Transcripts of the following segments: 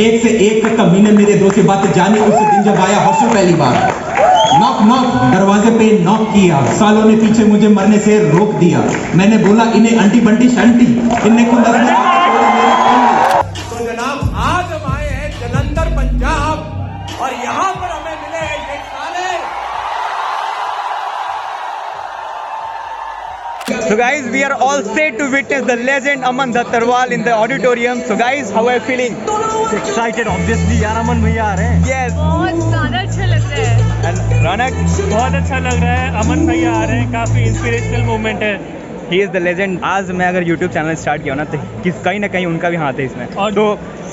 एक से एक कमीने मेरे दो से बात जाने उस दिन जब आया हॉस्टल पहली बार। नॉक नॉक दरवाजे पे नॉक किया, सालों ने पीछे मुझे मरने से रोक दिया। मैंने बोला इन्हें अंटी बंटी शंटी, इन्हें कुंदर में तो जनाब आज हम आए हैं जलंधर पंजाब और यहाँ पर हमें मिले हैं ये साले। So guys, we are all set to witness the legend Aman Dhattarwal in the auditorium. So guys, how are you feeling? Excited, obviously यार अमन भैया आ रहे हैं। Yes. बहुत ज़्यादा अच्छा लग रहा है। And Ranak, बहुत अच्छा लग रहा है, अमन भैया आ रहे हैं, काफी इंस्पिरेशनल मोमेंट है। he is the legend. आज मैं अगर YouTube चैनल स्टार्ट किया ना तो कहीं ना कहीं उनका भी हाथ है इसमें। और तो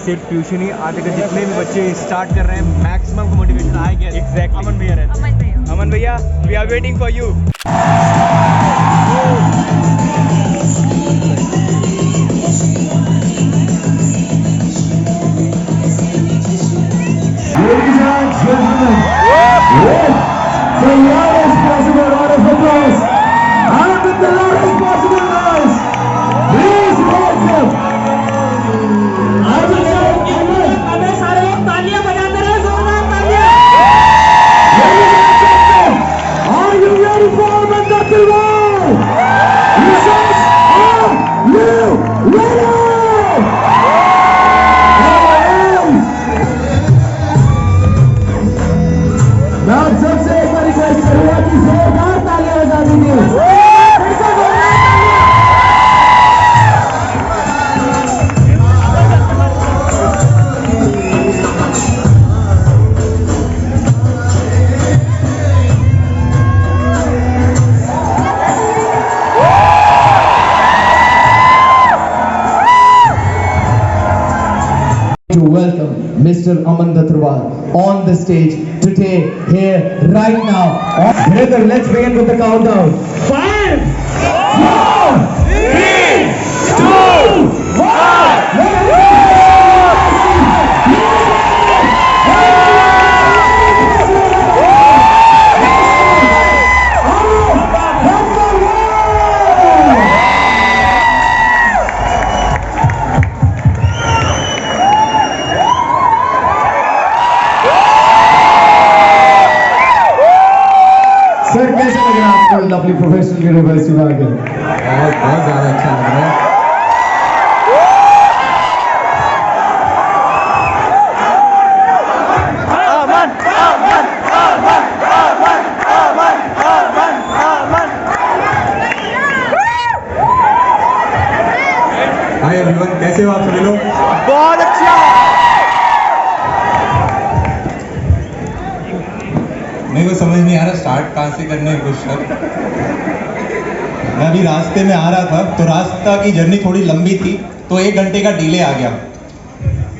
सिर्फ ट्यूशन ही आते के जितने भी बच्चे स्टार्ट कर रहे हैं मैक्सिमम मोटिवेशन आएगा। Exactly. अमन भैया रहते हैं। अमन भैया। Aman भैया, we are waiting for you. Ladies and gentlemen, the loudest possible round of applause and with the loudest possible noise, please welcome हमें सारे लोग तालियां बजाते रहे, जोरदार तालियां। Ladies and gentlemen, are you ready for Aman Dhattarwal? Results are you ready? मैं आप सबसे एक बार रिक्वेस्ट करूंगा कि जोरदार तालियां बजा दीजिए। फिर से जोरदार to welcome Mr. Aman Dhattarwal on the stage today, here, right now. Together, let's begin with the countdown. 5, 4, 3, 2, 1. Sir कैसा लग रहा है आपको लवली प्रोफेशनल यूनिवर्सिटी में आकर? बहुत ज़्यादा अच्छा लग रहा है। हाय एवरीवन, कैसे हो आप सभी लोग? बहुत अच्छा। मेरे को समझ नहीं आ रहा स्टार्ट कहाँ से करने कुछ तक। मैं अभी रास्ते में आ रहा था तो रास्ता की जर्नी थोड़ी लंबी थी तो 1 घंटे का डिले आ गया।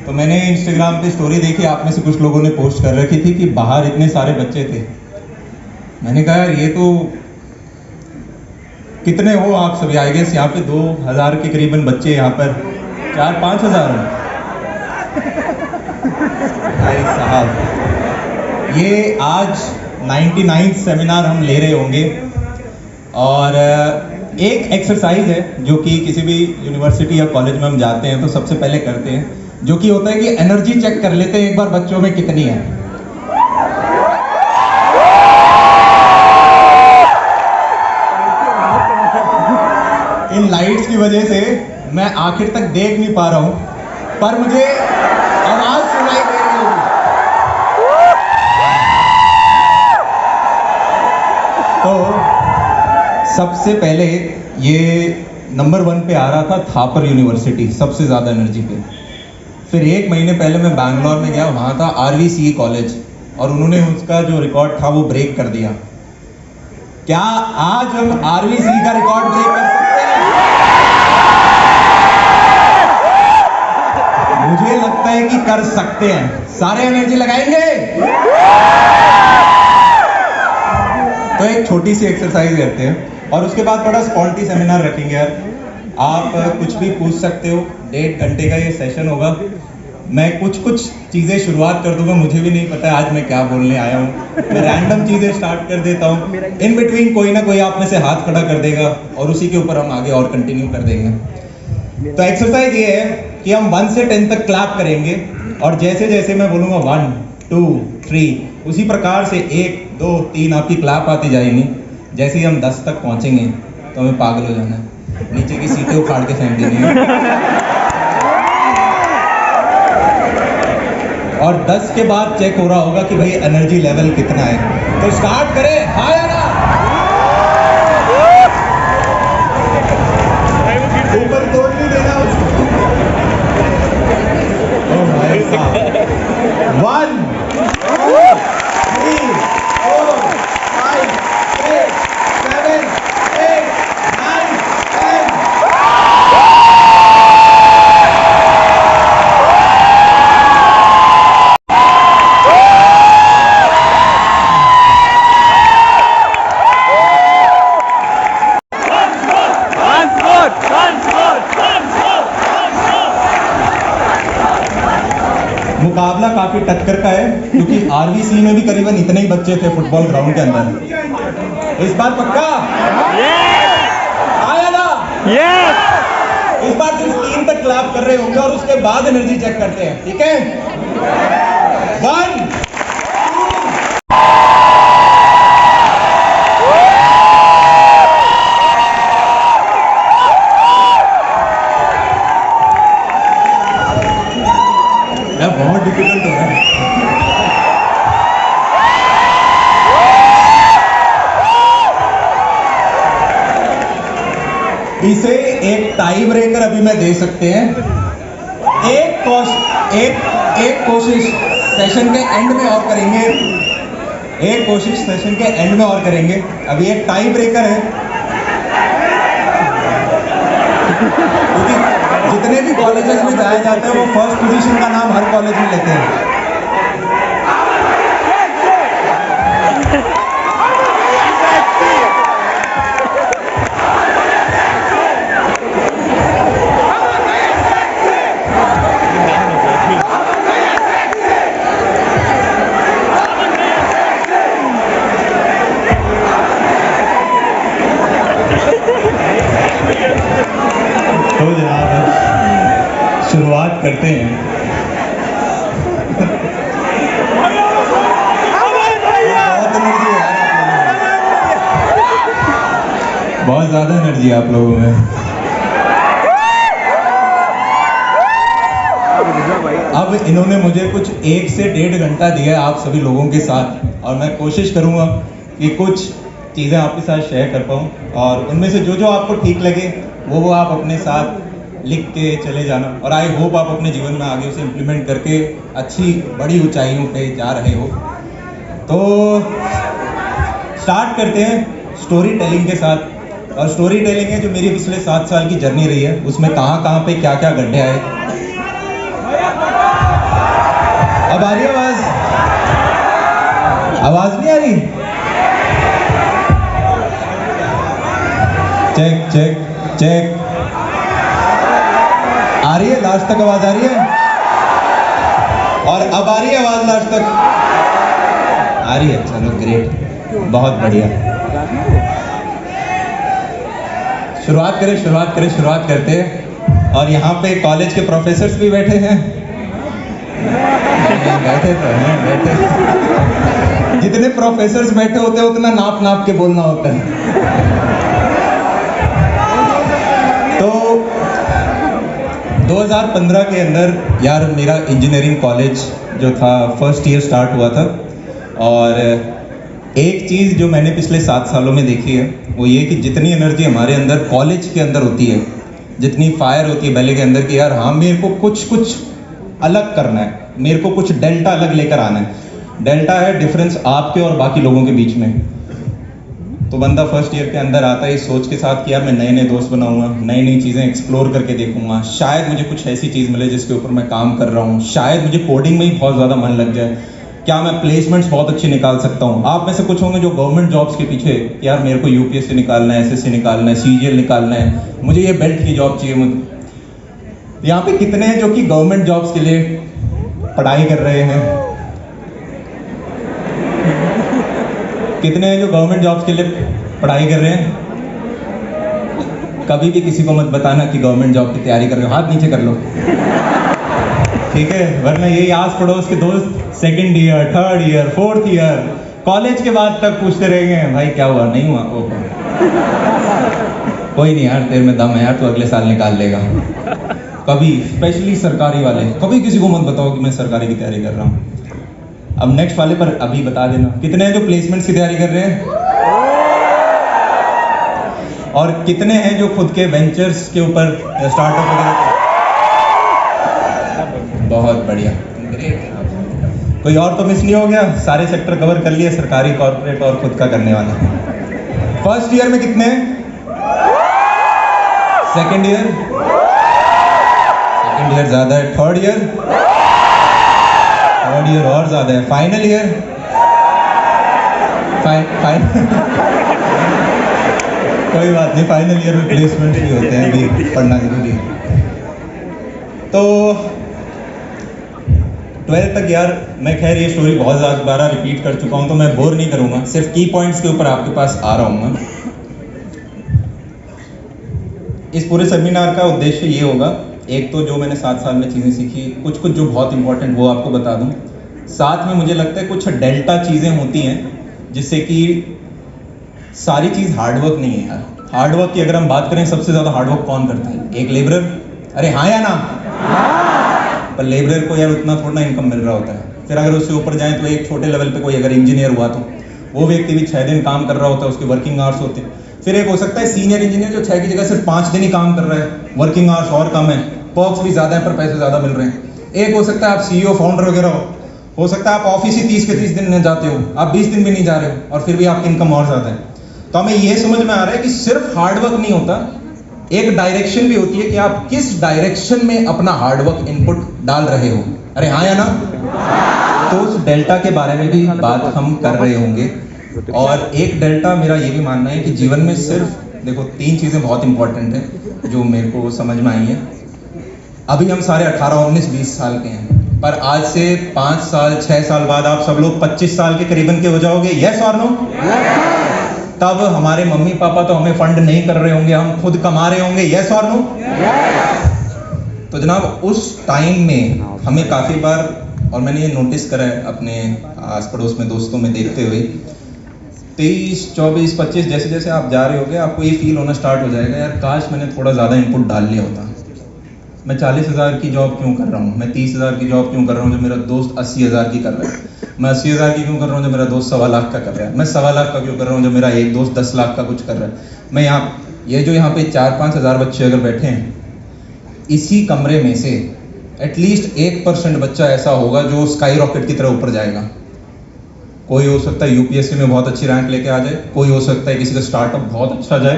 तो मैंने इंस्टाग्राम पे स्टोरी देखी, आप में से कुछ लोगों ने पोस्ट कर रखी थी कि बाहर इतने सारे बच्चे थे। मैंने कहा यार ये तो कितने हो आप सभी? आई गेस यहाँ पे 2000 के करीबन बच्चे, यहाँ पर 4-5 हज़ार हैं। भाई साहब, ये आज 99th सेमिनार हम ले रहे होंगे और एक एक्सरसाइज है जो कि किसी भी यूनिवर्सिटी या कॉलेज में हम जाते हैं तो सबसे पहले करते हैं, जो कि होता है कि एनर्जी चेक कर लेते हैं एक बार बच्चों में कितनी है। इन लाइट्स की वजह से मैं आखिर तक देख नहीं पा रहा हूं, पर मुझे आवाज सुनाई दे रही होगी। तो सबसे पहले ये नंबर 1 पे आ रहा था थापर यूनिवर्सिटी, सबसे ज़्यादा एनर्जी पे। फिर 1 महीने पहले मैं बैंगलोर में गया, वहाँ था RVCE कॉलेज और उन्होंने उसका जो रिकॉर्ड था वो ब्रेक कर दिया। क्या आज हम RVCE का रिकॉर्ड ब्रेक कर सकते हैं? मुझे लगता है कि कर सकते हैं। सारे एनर्जी लगाएंगे। तो एक छोटी सी एक्सरसाइज करते हैं और उसके बाद बड़ा स्पॉन्टी सेमिनार रखेंगे यार। आप कुछ भी पूछ सकते हो, 1.5 घंटे का ये सेशन होगा। मैं कुछ चीज़ें शुरुआत कर दूंगा, मुझे भी नहीं पता आज मैं क्या बोलने आया हूँ। मैं रैंडम चीज़ें स्टार्ट कर देता हूँ, इन बिटवीन कोई ना कोई आप में से हाथ खड़ा कर देगा और उसी के ऊपर हम आगे और कंटिन्यू कर देंगे। तो एक्सरसाइज ये है कि हम 1 से 10 तक क्लैप करेंगे और जैसे जैसे मैं बोलूँगा 1 2 3 उसी प्रकार से 1 2 3 आपकी क्लैप आती जाएगी। जैसे ही हम 10 तक पहुँचेंगे तो हमें पागल हो जाना है, नीचे की सीटें उखाड़ के फेंक देनी है। और 10 के बाद चेक हो रहा होगा कि भाई एनर्जी लेवल कितना है। तो स्टार्ट करें, हाँ या ना? ऊपर तोड़ नहीं देना उसको। ओह भाई साहब। 1 2 3 4 5 6 7 8 9 10। मुकाबला काफी टक्कर का है क्योंकि आरबीसी में भी करीबन इतने ही बच्चे थे फुटबॉल ग्राउंड के अंदर। इस बार पक्का? आया ना? इस बार सिर्फ 3 तक क्लैप कर रहे होंगे और उसके बाद एनर्जी चेक करते हैं, ठीक है? 1 बहुत डिफिकल्ट हो रहा है। इसे एक टाई ब्रेकर अभी मैं दे सकते हैं। एक कोशिश सेशन के एंड में और करेंगे। एक कोशिश सेशन के एंड में और करेंगे। अभी एक टाई ब्रेकर है क्योंकि जितने भी कॉलेजेस में जाया जाता है वो फर्स्ट पोजीशन का नाम हर कॉलेज में लेते हैं। तो जनाब शुरुआत करते हैं। बहुत ज्यादा एनर्जी है आप लोगों में। अब इन्होंने मुझे कुछ 1 से 1.5 घंटा दिया है आप सभी लोगों के साथ और मैं कोशिश करूंगा कि कुछ चीज़ें आपके साथ शेयर कर पाऊँ और उनमें से जो जो आपको ठीक लगे वो आप अपने साथ लिख के चले जाना और आई होप आप अपने जीवन में आगे उसे इम्प्लीमेंट करके अच्छी बड़ी ऊंचाइयों पे जा रहे हो। तो स्टार्ट करते हैं स्टोरी टेलिंग के साथ। और स्टोरी टेलिंग है जो मेरी पिछले 7 साल की जर्नी रही है, उसमें कहाँ पे क्या क्या गड्ढे आए। अब आ रही आवाज? आवाज नहीं आ रही? Check check check. आ रही है? लास्ट तक आवाज आ रही है? और अब आ रही है आवाज लास्ट तक? आ रही है, चलो ग्रेट, बहुत बढ़िया। शुरुआत करते हैं। और यहाँ पे कॉलेज के प्रोफेसर्स भी बैठे हैं। बैठे तो हैं, बैठे। जितने प्रोफेसर्स बैठे होते हैं उतना नाप नाप के बोलना होता है। तो 2015 के अंदर यार मेरा इंजीनियरिंग कॉलेज जो था फर्स्ट ईयर स्टार्ट हुआ था और एक चीज़ जो मैंने पिछले 7 सालों में देखी है वो ये कि जितनी एनर्जी हमारे अंदर कॉलेज के अंदर होती है, जितनी फायर होती है बेले के अंदर कि यार हाँ मेरे को कुछ अलग करना है, मेरे को कुछ डेल्टा अलग लेकर आना है। डेल्टा है डिफरेंस आपके और बाकी लोगों के बीच में। तो बंदा फर्स्ट ईयर के अंदर आता है इस सोच के साथ कि यार मैं नए नए दोस्त बनाऊंगा, नई नई चीज़ें एक्सप्लोर करके देखूंगा, शायद मुझे कुछ ऐसी चीज़ मिले जिसके ऊपर मैं काम कर रहा हूँ, शायद मुझे कोडिंग में ही बहुत ज़्यादा मन लग जाए, क्या मैं प्लेसमेंट्स बहुत अच्छी निकाल सकता हूँ। आप में से कुछ होंगे जो गवर्नमेंट जॉब्स के पीछे यार मेरे को यूपीएससी निकालना है, एसएससी निकालना है, सीजीएल निकालना है, मुझे ये बेल्ट की जॉब चाहिए। मुझे यहाँ पे कितने हैं जो कि गवर्नमेंट जॉब्स के लिए पढ़ाई कर रहे हैं? कितने हैं जो गवर्नमेंट जॉब्स के लिए पढ़ाई कर रहे हैं? कभी भी किसी को मत बताना कि गवर्नमेंट जॉब की तैयारी कर रहे हो, हाथ नीचे कर लो। ठीक है, वरना यही आस पड़ोस के दोस्त second year, third year, fourth year, college के बाद तक पूछते रहेंगे भाई क्या हुआ, नहीं हुआ, कोई नहीं यार, तेरे में दम है यार, तू अगले साल निकाल लेगा। कभी स्पेशली सरकारी वाले, कभी किसी को मत बताओ कि मैं सरकारी की तैयारी कर रहा हूँ। अब नेक्स्ट वाले पर अभी बता देना, कितने हैं जो प्लेसमेंट्स की तैयारी कर रहे हैं, और कितने हैं जो खुद के वेंचर्स के ऊपर स्टार्टअप वगैरह। बहुत बढ़िया, कोई और तो मिस नहीं हो गया, सारे सेक्टर कवर कर लिए, सरकारी, कॉर्पोरेट और खुद का करने वाला। फर्स्ट ईयर में कितने हैं, सेकेंड ईयर ज्यादा है, थर्ड ईयर और ज्यादा है, फाइनल ईयर कोई बात नहीं, फाइनल ईयर में प्लेसमेंट भी होते हैं, अभी पढ़ना जरूरी है। तो 12th तक यार मैं खैर ये स्टोरी बहुत ज़्यादा बार रिपीट कर चुका हूँ, तो मैं बोर नहीं करूँगा, सिर्फ की पॉइंट्स के ऊपर आपके पास आ रहा हूँ मैं। इस पूरे सेमिनार का उद्देश्य ये होगा, एक तो जो मैंने 7 साल में चीज़ें सीखी, कुछ जो बहुत इंपॉर्टेंट वो आपको बता दूँ, साथ में मुझे लगता है कुछ डेल्टा चीज़ें होती हैं जिससे कि सारी चीज़ हार्डवर्क नहीं है यार। हार्डवर्क की अगर हम बात करें, सबसे ज़्यादा हार्डवर्क कौन करता है, एक लेबरर, अरे हाँ या ना, पर लेबरर को यार उतना थोड़ा इनकम मिल रहा होता है। फिर अगर उससे ऊपर जाएं तो एक छोटे लेवल पे कोई अगर इंजीनियर हुआ तो वो व्यक्ति भी 6 दिन काम कर रहा होता है, उसके वर्किंग आवर्स होते हैं। फिर एक हो सकता है सीनियर इंजीनियर जो 6 की जगह सिर्फ 5 दिन ही काम कर रहा है, वर्किंग आवर्स और कम है, पर्क्स भी ज़्यादा है पर पैसे ज़्यादा मिल रहे हैं। एक हो सकता है आप CEO फाउंडर वगैरह हो सकता है आप ऑफिस ही 30 के 30 दिन में जाते हो, आप 20 दिन भी नहीं जा रहे हो और फिर भी आपकी इनकम और ज़्यादा है। तो हमें ये समझ में आ रहा है कि सिर्फ हार्डवर्क नहीं होता, एक डायरेक्शन भी होती है कि आप किस डायरेक्शन में अपना हार्डवर्क इनपुट डाल रहे हो, अरे हाँ या ना। तो उस डेल्टा के बारे में भी बात हम कर रहे होंगे। और एक डेल्टा मेरा ये भी मानना है कि जीवन में सिर्फ देखो 3 चीज़ें बहुत इंपॉर्टेंट हैं जो मेरे को समझ में आई हैं। अभी हम सारे 18, 19, 20 साल के हैं, पर आज से 5 साल 6 साल बाद आप सब लोग 25 साल के करीबन के हो जाओगे, यस और नो। तब हमारे मम्मी पापा तो हमें फंड नहीं कर रहे होंगे, हम खुद कमा रहे होंगे, यस और नो। तो जनाब उस टाइम में हमें काफ़ी बार, और मैंने ये नोटिस करा है अपने आस पड़ोस में दोस्तों में देखते हुए, 23, 24, 25 जैसे जैसे आप जा रहे होगे आपको ये फील होना स्टार्ट हो जाएगा, यार काश मैंने थोड़ा ज़्यादा इनपुट डाल लिया होता। मैं 40,000 की जॉब क्यों कर रहा हूँ, मैं 30,000 की जॉब क्यों कर रहा हूँ जो मेरा दोस्त 80,000 की कर रहा है, मैं 80,000 की क्यों कर रहा हूँ जो मेरा दोस्त 1.25 लाख का कर रहा है, मैं 1.25 लाख का क्यों कर रहा हूँ जो मेरा एक दोस्त 10 लाख का कुछ कर रहा है। मैं ये जो यहाँ पे 4-5 हज़ार बच्चे अगर बैठे हैं, इसी कमरे में से एटलीस्ट 1% बच्चा ऐसा होगा जो स्काई रॉकेट की तरह ऊपर जाएगा। कोई हो सकता है UPSC में बहुत अच्छी रैंक लेके आ जाए, कोई हो सकता है किसी का स्टार्टअप बहुत अच्छा जाए,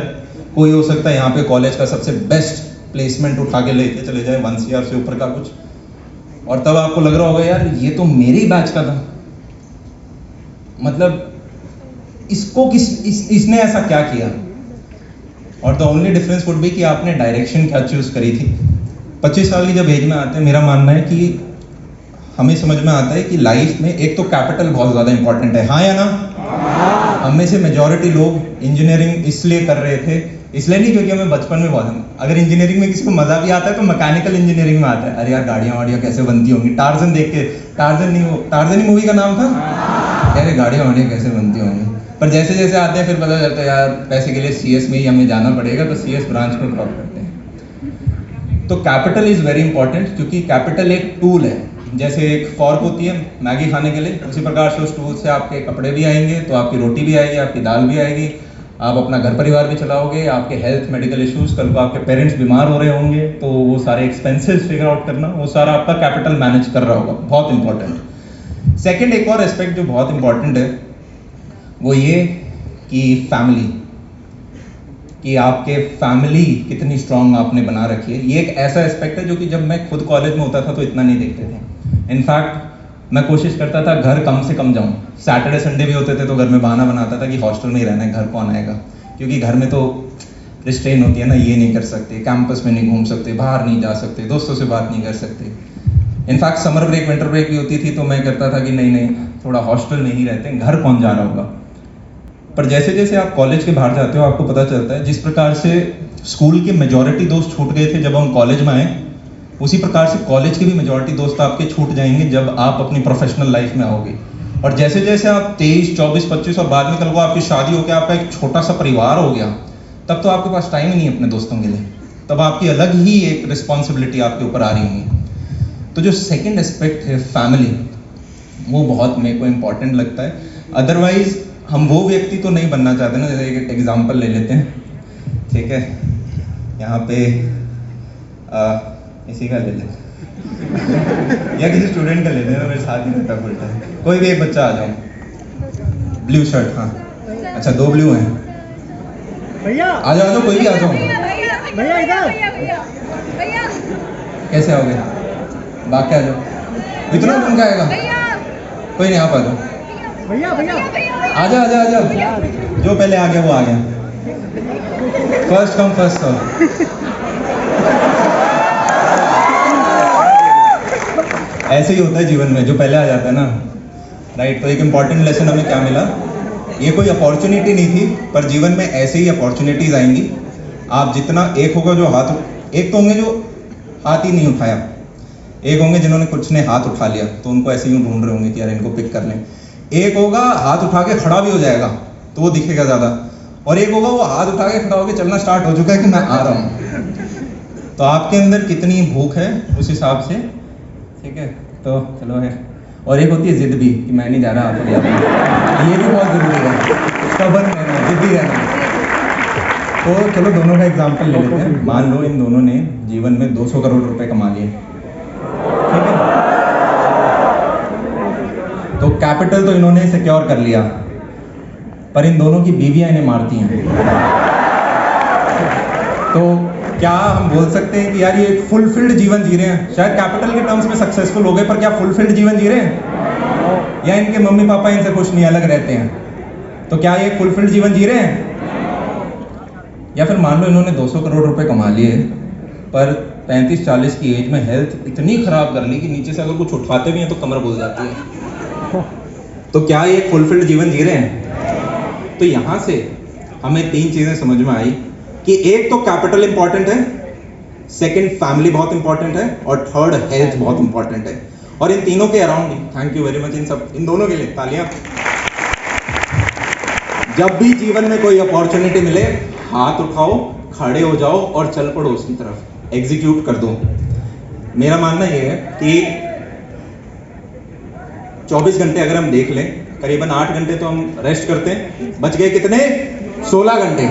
कोई हो सकता है यहाँ पे कॉलेज का सबसे बेस्ट प्लेसमेंट उठा के लेके चले जाए 1 CR से ऊपर का कुछ, और तब आपको लग रहा होगा यार ये तो मेरे ही बैच का था, मतलब इसको इसने ऐसा क्या किया। और the only difference would be कि आपने डायरेक्शन क्या चूज करी थी। 25 साल की जब एज में आते हैं, मेरा मानना है कि हमें समझ में आता है कि लाइफ में एक तो कैपिटल बहुत ज़्यादा इंपॉर्टेंट है, हाँ या ना। हम में से मेजॉरिटी लोग इंजीनियरिंग इसलिए कर रहे थे, इसलिए नहीं क्योंकि हमें बचपन में बहुत, अगर इंजीनियरिंग में किसी को मजा भी आता है तो मैकेनिकल इंजीनियरिंग में आता है, अरे यार गाड़ियाँ वाड़ियाँ कैसे बनती होंगी, टार्जन देख के, टार्जन ही मूवी का नाम था, अरे गाड़ियाँ वाड़ियाँ कैसे बनती होंगी। पर जैसे जैसे आते हैं फिर पता चलता है यार पैसे के लिए CS में ही हमें जाना पड़ेगा, तो CS ब्रांच को ड्रॉप करते हैं। तो कैपिटल इज़ वेरी इंपॉर्टेंट, क्योंकि कैपिटल एक टूल है, जैसे एक फॉर्क होती है मैगी खाने के लिए, उसी प्रकार से उस टूल से आपके कपड़े भी आएंगे, तो आपकी रोटी भी आएगी, आपकी दाल भी आएगी, आप अपना घर परिवार भी चलाओगे, आपके हेल्थ मेडिकल इश्यूज, कल को आपके पेरेंट्स बीमार हो रहे होंगे तो वो सारे एक्सपेंसेस फिगर आउट करना, वो सारा आपका कैपिटल मैनेज कर रहा होगा, बहुत इंपॉर्टेंट। सेकंड एक और एस्पेक्ट जो बहुत इंपॉर्टेंट है वो ये कि फैमिली, कि आपके फैमिली कितनी स्ट्रांग आपने बना रखी है। ये एक ऐसा एस्पेक्ट है जो कि जब मैं खुद कॉलेज में होता था तो इतना नहीं देखते थे। इनफैक्ट मैं कोशिश करता था घर कम से कम जाऊँ, सैटरडे संडे भी होते थे तो घर में बहाना बनाता था कि हॉस्टल में ही रहना है, घर कौन आएगा, क्योंकि घर में तो रिस्ट्रेन होती है ना, ये नहीं कर सकते, कैंपस में नहीं घूम सकते, बाहर नहीं जा सकते, दोस्तों से बात नहीं कर सकते। In fact summer break winter break भी होती थी तो मैं करता था कि नहीं थोड़ा हॉस्टल में ही रहते हैं, घर कौन जा रहा होगा। पर जैसे जैसे आप कॉलेज के बाहर जाते हो आपको पता चलता है जिस प्रकार से स्कूल के मेजॉरिटी दोस्त छूट गए थे जब हम कॉलेज में आए, उसी प्रकार से कॉलेज के भी मेजॉरिटी दोस्त आपके छूट जाएंगे जब आप अपनी प्रोफेशनल लाइफ में आओगे। और जैसे जैसे आप 23, 24, 25 और बाद में कल को आपकी शादी हो गया, आपका एक छोटा सा परिवार हो गया, तब तो आपके पास टाइम ही नहीं अपने दोस्तों के लिए, तब आपकी अलग ही एक रिस्पॉन्सिबिलिटी आपके ऊपर आ रही होंगी। तो जो सेकेंड एस्पेक्ट है फैमिली, वो बहुत मेरे को इम्पॉर्टेंट लगता है। अदरवाइज हम वो व्यक्ति तो नहीं बनना चाहते ना, जैसे एक एग्जाम्पल ले लेते हैं, ठीक है, यहाँ पे इसी का ले लेते या किसी स्टूडेंट का ले लेते, मेरे साथ ही रहता फुल टाइम। कोई भी एक बच्चा आ जाओ, ब्लू शर्ट, हाँ अच्छा 2 ब्लू हैं, भैया आ जाओ, कोई भी आ जाओ। भैया इधर कैसे आओगे? भाग के आ जाओ, इतना कौन का आएगा? कोई नहीं, आप आ जाओ, भैया भैया आ जाओ। जो पहले आ गया वो आ गया, फर्स्ट कम फर्स्ट सर्व। ऐसे ही होता है जीवन में, जो पहले आ जाता है ना, राइट। तो एक इम्पॉर्टेंट लेसन हमें क्या मिला, ये कोई अपॉर्चुनिटी नहीं थी, पर जीवन में ऐसे ही अपॉर्चुनिटीज आएंगी। आप जितना, एक होगा जो हाथ, एक तो होंगे जो हाथ ही नहीं उठाया, एक होंगे जिन्होंने कुछ ने हाथ उठा लिया तो उनको ऐसे ही ढूंढ रहे होंगे कि यार इनको पिक कर लें, एक होगा हाथ उठा के खड़ा भी हो जाएगा तो वो दिखेगा ज़्यादा, और एक होगा वो हाथ उठा के खड़ा होकर चलना स्टार्ट हो चुका है कि मैं आ रहा हूँ। तो आपके अंदर कितनी भूख है उस हिसाब से, ठीक है, तो चलो है। और एक होती है जिद भी कि मैं नहीं जा रहा, आप जाते, ये भी बहुत ज़रूरी है, स्टबर्न रहना, जिद्दी रहना। तो चलो दोनों का एग्जाम्पल ले लेते हैं। मान लो इन दोनों ने जीवन में 200 करोड़ रुपए कमा लिए, ठीक है, तो कैपिटल तो इन्होंने सिक्योर कर लिया, पर इन दोनों की बीवियां इन्हें मारती हैं। तो क्या हम बोल सकते हैं कि यार ये एक फुलफिल्ड जीवन जी रहे हैं? शायद कैपिटल के टर्म्स में सक्सेसफुल हो गए, पर क्या फुलफिल्ड जीवन जी रहे हैं? या इनके मम्मी पापा इनसे खुश नहीं, अलग रहते हैं? तो क्या ये फुलफिल्ड जीवन जी रहे हैं? या फिर मान लो इन्होंने 200 करोड़ रुपए कमा लिए, पर 35-40 की एज में हेल्थ इतनी खराब कर ली कि नीचे से अगर कुछ उठाते भी हैं तो कमर बोल जाती है। तो क्या ये फुलफिल्ड जीवन जी रहे हैं? तो यहां से हमें 3 चीजें समझ में आई कि एक तो कैपिटल इंपॉर्टेंट है, सेकंड फैमिली बहुत इंपॉर्टेंट है, और थर्ड हेल्थ बहुत इंपॉर्टेंट है। और इन तीनों के around, thank you very much in दोनों के लिए तालियां। जब भी जीवन में कोई अपॉर्चुनिटी मिले, हाथ उठाओ, खड़े हो जाओ और चल पड़ो उसकी तरफ, एग्जीक्यूट कर दो। मेरा मानना यह है कि 24 घंटे अगर हम देख लें, करीबन 8 घंटे तो हम रेस्ट करते हैं, बच गए कितने? 16 घंटे।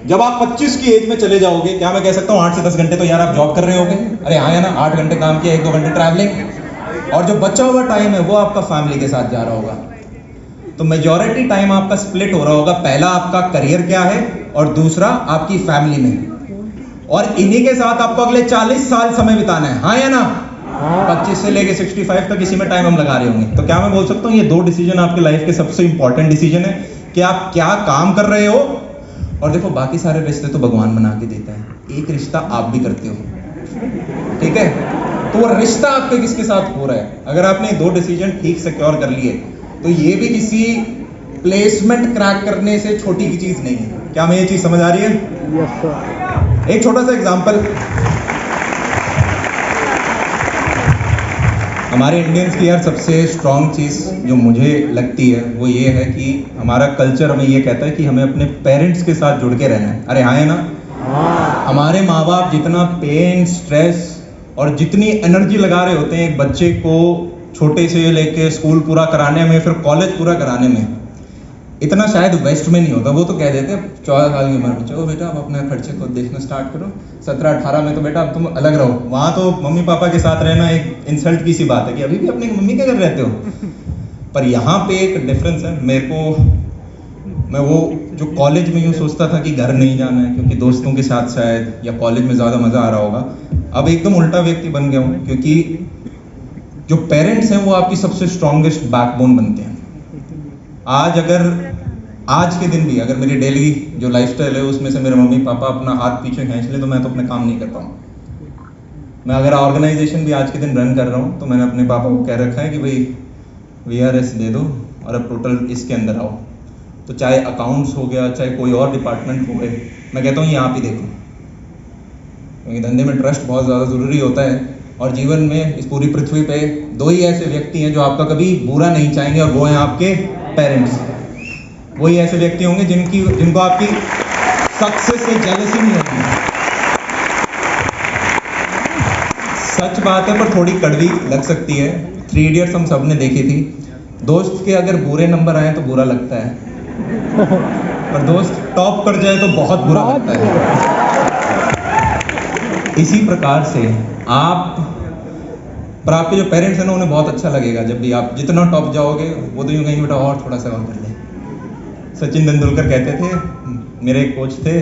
जब आप 25 की एज में चले जाओगे, क्या मैं कह सकता हूँ 8 से 10 घंटे तो यार आप जॉब कर रहे होगे? अरे हाँ है ना, 8 घंटे काम किया, 1-2 घंटे ट्रैवलिंग, और जो बचा हुआ टाइम है वो आपका फैमिली के साथ जा रहा होगा। तो मेजॉरिटी टाइम आपका स्प्लिट हो रहा होगा, पहला आपका करियर क्या है और दूसरा आपकी फैमिली में, और इन्हीं के साथ आपको अगले 40 साल समय बिताना है, हाँ या ना? 25 से लेके 65 तक इसी में टाइम हम लगा रहे होंगे। तो क्या मैं बोल सकता हूँ ये 2 डिसीजन आपके लाइफ के सबसे इंपॉर्टेंट डिसीजन है कि आप क्या काम कर रहे हो। और देखो बाकी सारे रिश्ते तो भगवान बना के देता है, एक रिश्ता आप भी करते हो, ठीक है? तो वो रिश्ता आपके किसके साथ हो रहा है? अगर आपने 2 डिसीजन ठीक सिक्योर कर लिए तो ये भी किसी प्लेसमेंट क्रैक करने से छोटी की चीज नहीं है। क्या हमें ये चीज समझ आ रही है? Yes sir. एक छोटा सा एग्जांपल, हमारे इंडियंस की यार सबसे स्ट्रांग चीज़ जो मुझे लगती है वो ये है कि हमारा कल्चर हमें ये कहता है कि हमें अपने पेरेंट्स के साथ जुड़ के रहना है। अरे हाँ है ना? हमारे माँ बाप जितना पेन, स्ट्रेस और जितनी एनर्जी लगा रहे होते हैं एक बच्चे को छोटे से लेके स्कूल पूरा कराने में, फिर कॉलेज पूरा कराने में, इतना शायद वेस्ट में नहीं होता। वो तो कह देते हैं 14 साल की उम्र में, चलो बेटा अब अपने खर्चे को देखना स्टार्ट करो, 17-18 में तो बेटा अब तुम अलग रहो। वहाँ तो मम्मी पापा के साथ रहना एक इंसल्ट की सी बात है कि अभी भी अपने मम्मी के घर रहते हो। पर यहाँ पे एक डिफरेंस है। मेरे को, मैं वो जो कॉलेज में यूँ सोचता था कि घर नहीं जाना है क्योंकि दोस्तों के साथ शायद या कॉलेज में ज़्यादा मज़ा आ रहा होगा, अब एकदम उल्टा व्यक्ति बन गया हूँ, क्योंकि जो पेरेंट्स हैं वो आपकी सबसे स्ट्रॉन्गेस्ट बैकबोन बनते हैं। आज के दिन भी अगर मेरी डेली जो लाइफस्टाइल है उसमें से मेरे मम्मी पापा अपना हाथ पीछे खींच ले तो मैं तो अपने काम नहीं करता हूँ। मैं अगर ऑर्गेनाइजेशन भी आज के दिन रन कर रहा हूँ तो मैंने अपने पापा को कह रखा है कि भाई VRS दे दो और अब टोटल इसके अंदर आओ। तो चाहे अकाउंट्स हो गया, चाहे कोई और डिपार्टमेंट हो गए, मैं कहता हूँ ये आप ही देखो, क्योंकि धंधे में ट्रस्ट बहुत ज़्यादा ज़रूरी होता है। और जीवन में इस पूरी पृथ्वी पे दो ही ऐसे व्यक्ति हैं जो आपका कभी बुरा नहीं चाहेंगे, और वो हैं आपके पेरेंट्स। वही ऐसे व्यक्ति होंगे जिनको आपकी सक्सेस से जेलसी नहीं होगी। सच बात है, पर थोड़ी कड़वी लग सकती है। 3 इडियट्स हम सब ने देखी थी। दोस्त के अगर बुरे नंबर आए तो बुरा लगता है, पर दोस्त टॉप कर जाए तो बहुत बुरा लगता है। इसी प्रकार से आपके जो पेरेंट्स हैं ना, उन्हें बहुत अच्छा लगेगा जब भी आप जितना टॉप जाओगे, वो तो यूँ कहेंगे बेटा और थोड़ा सा और कर ले। सचिन तेंदुलकर कहते थे, मेरे एक कोच थे,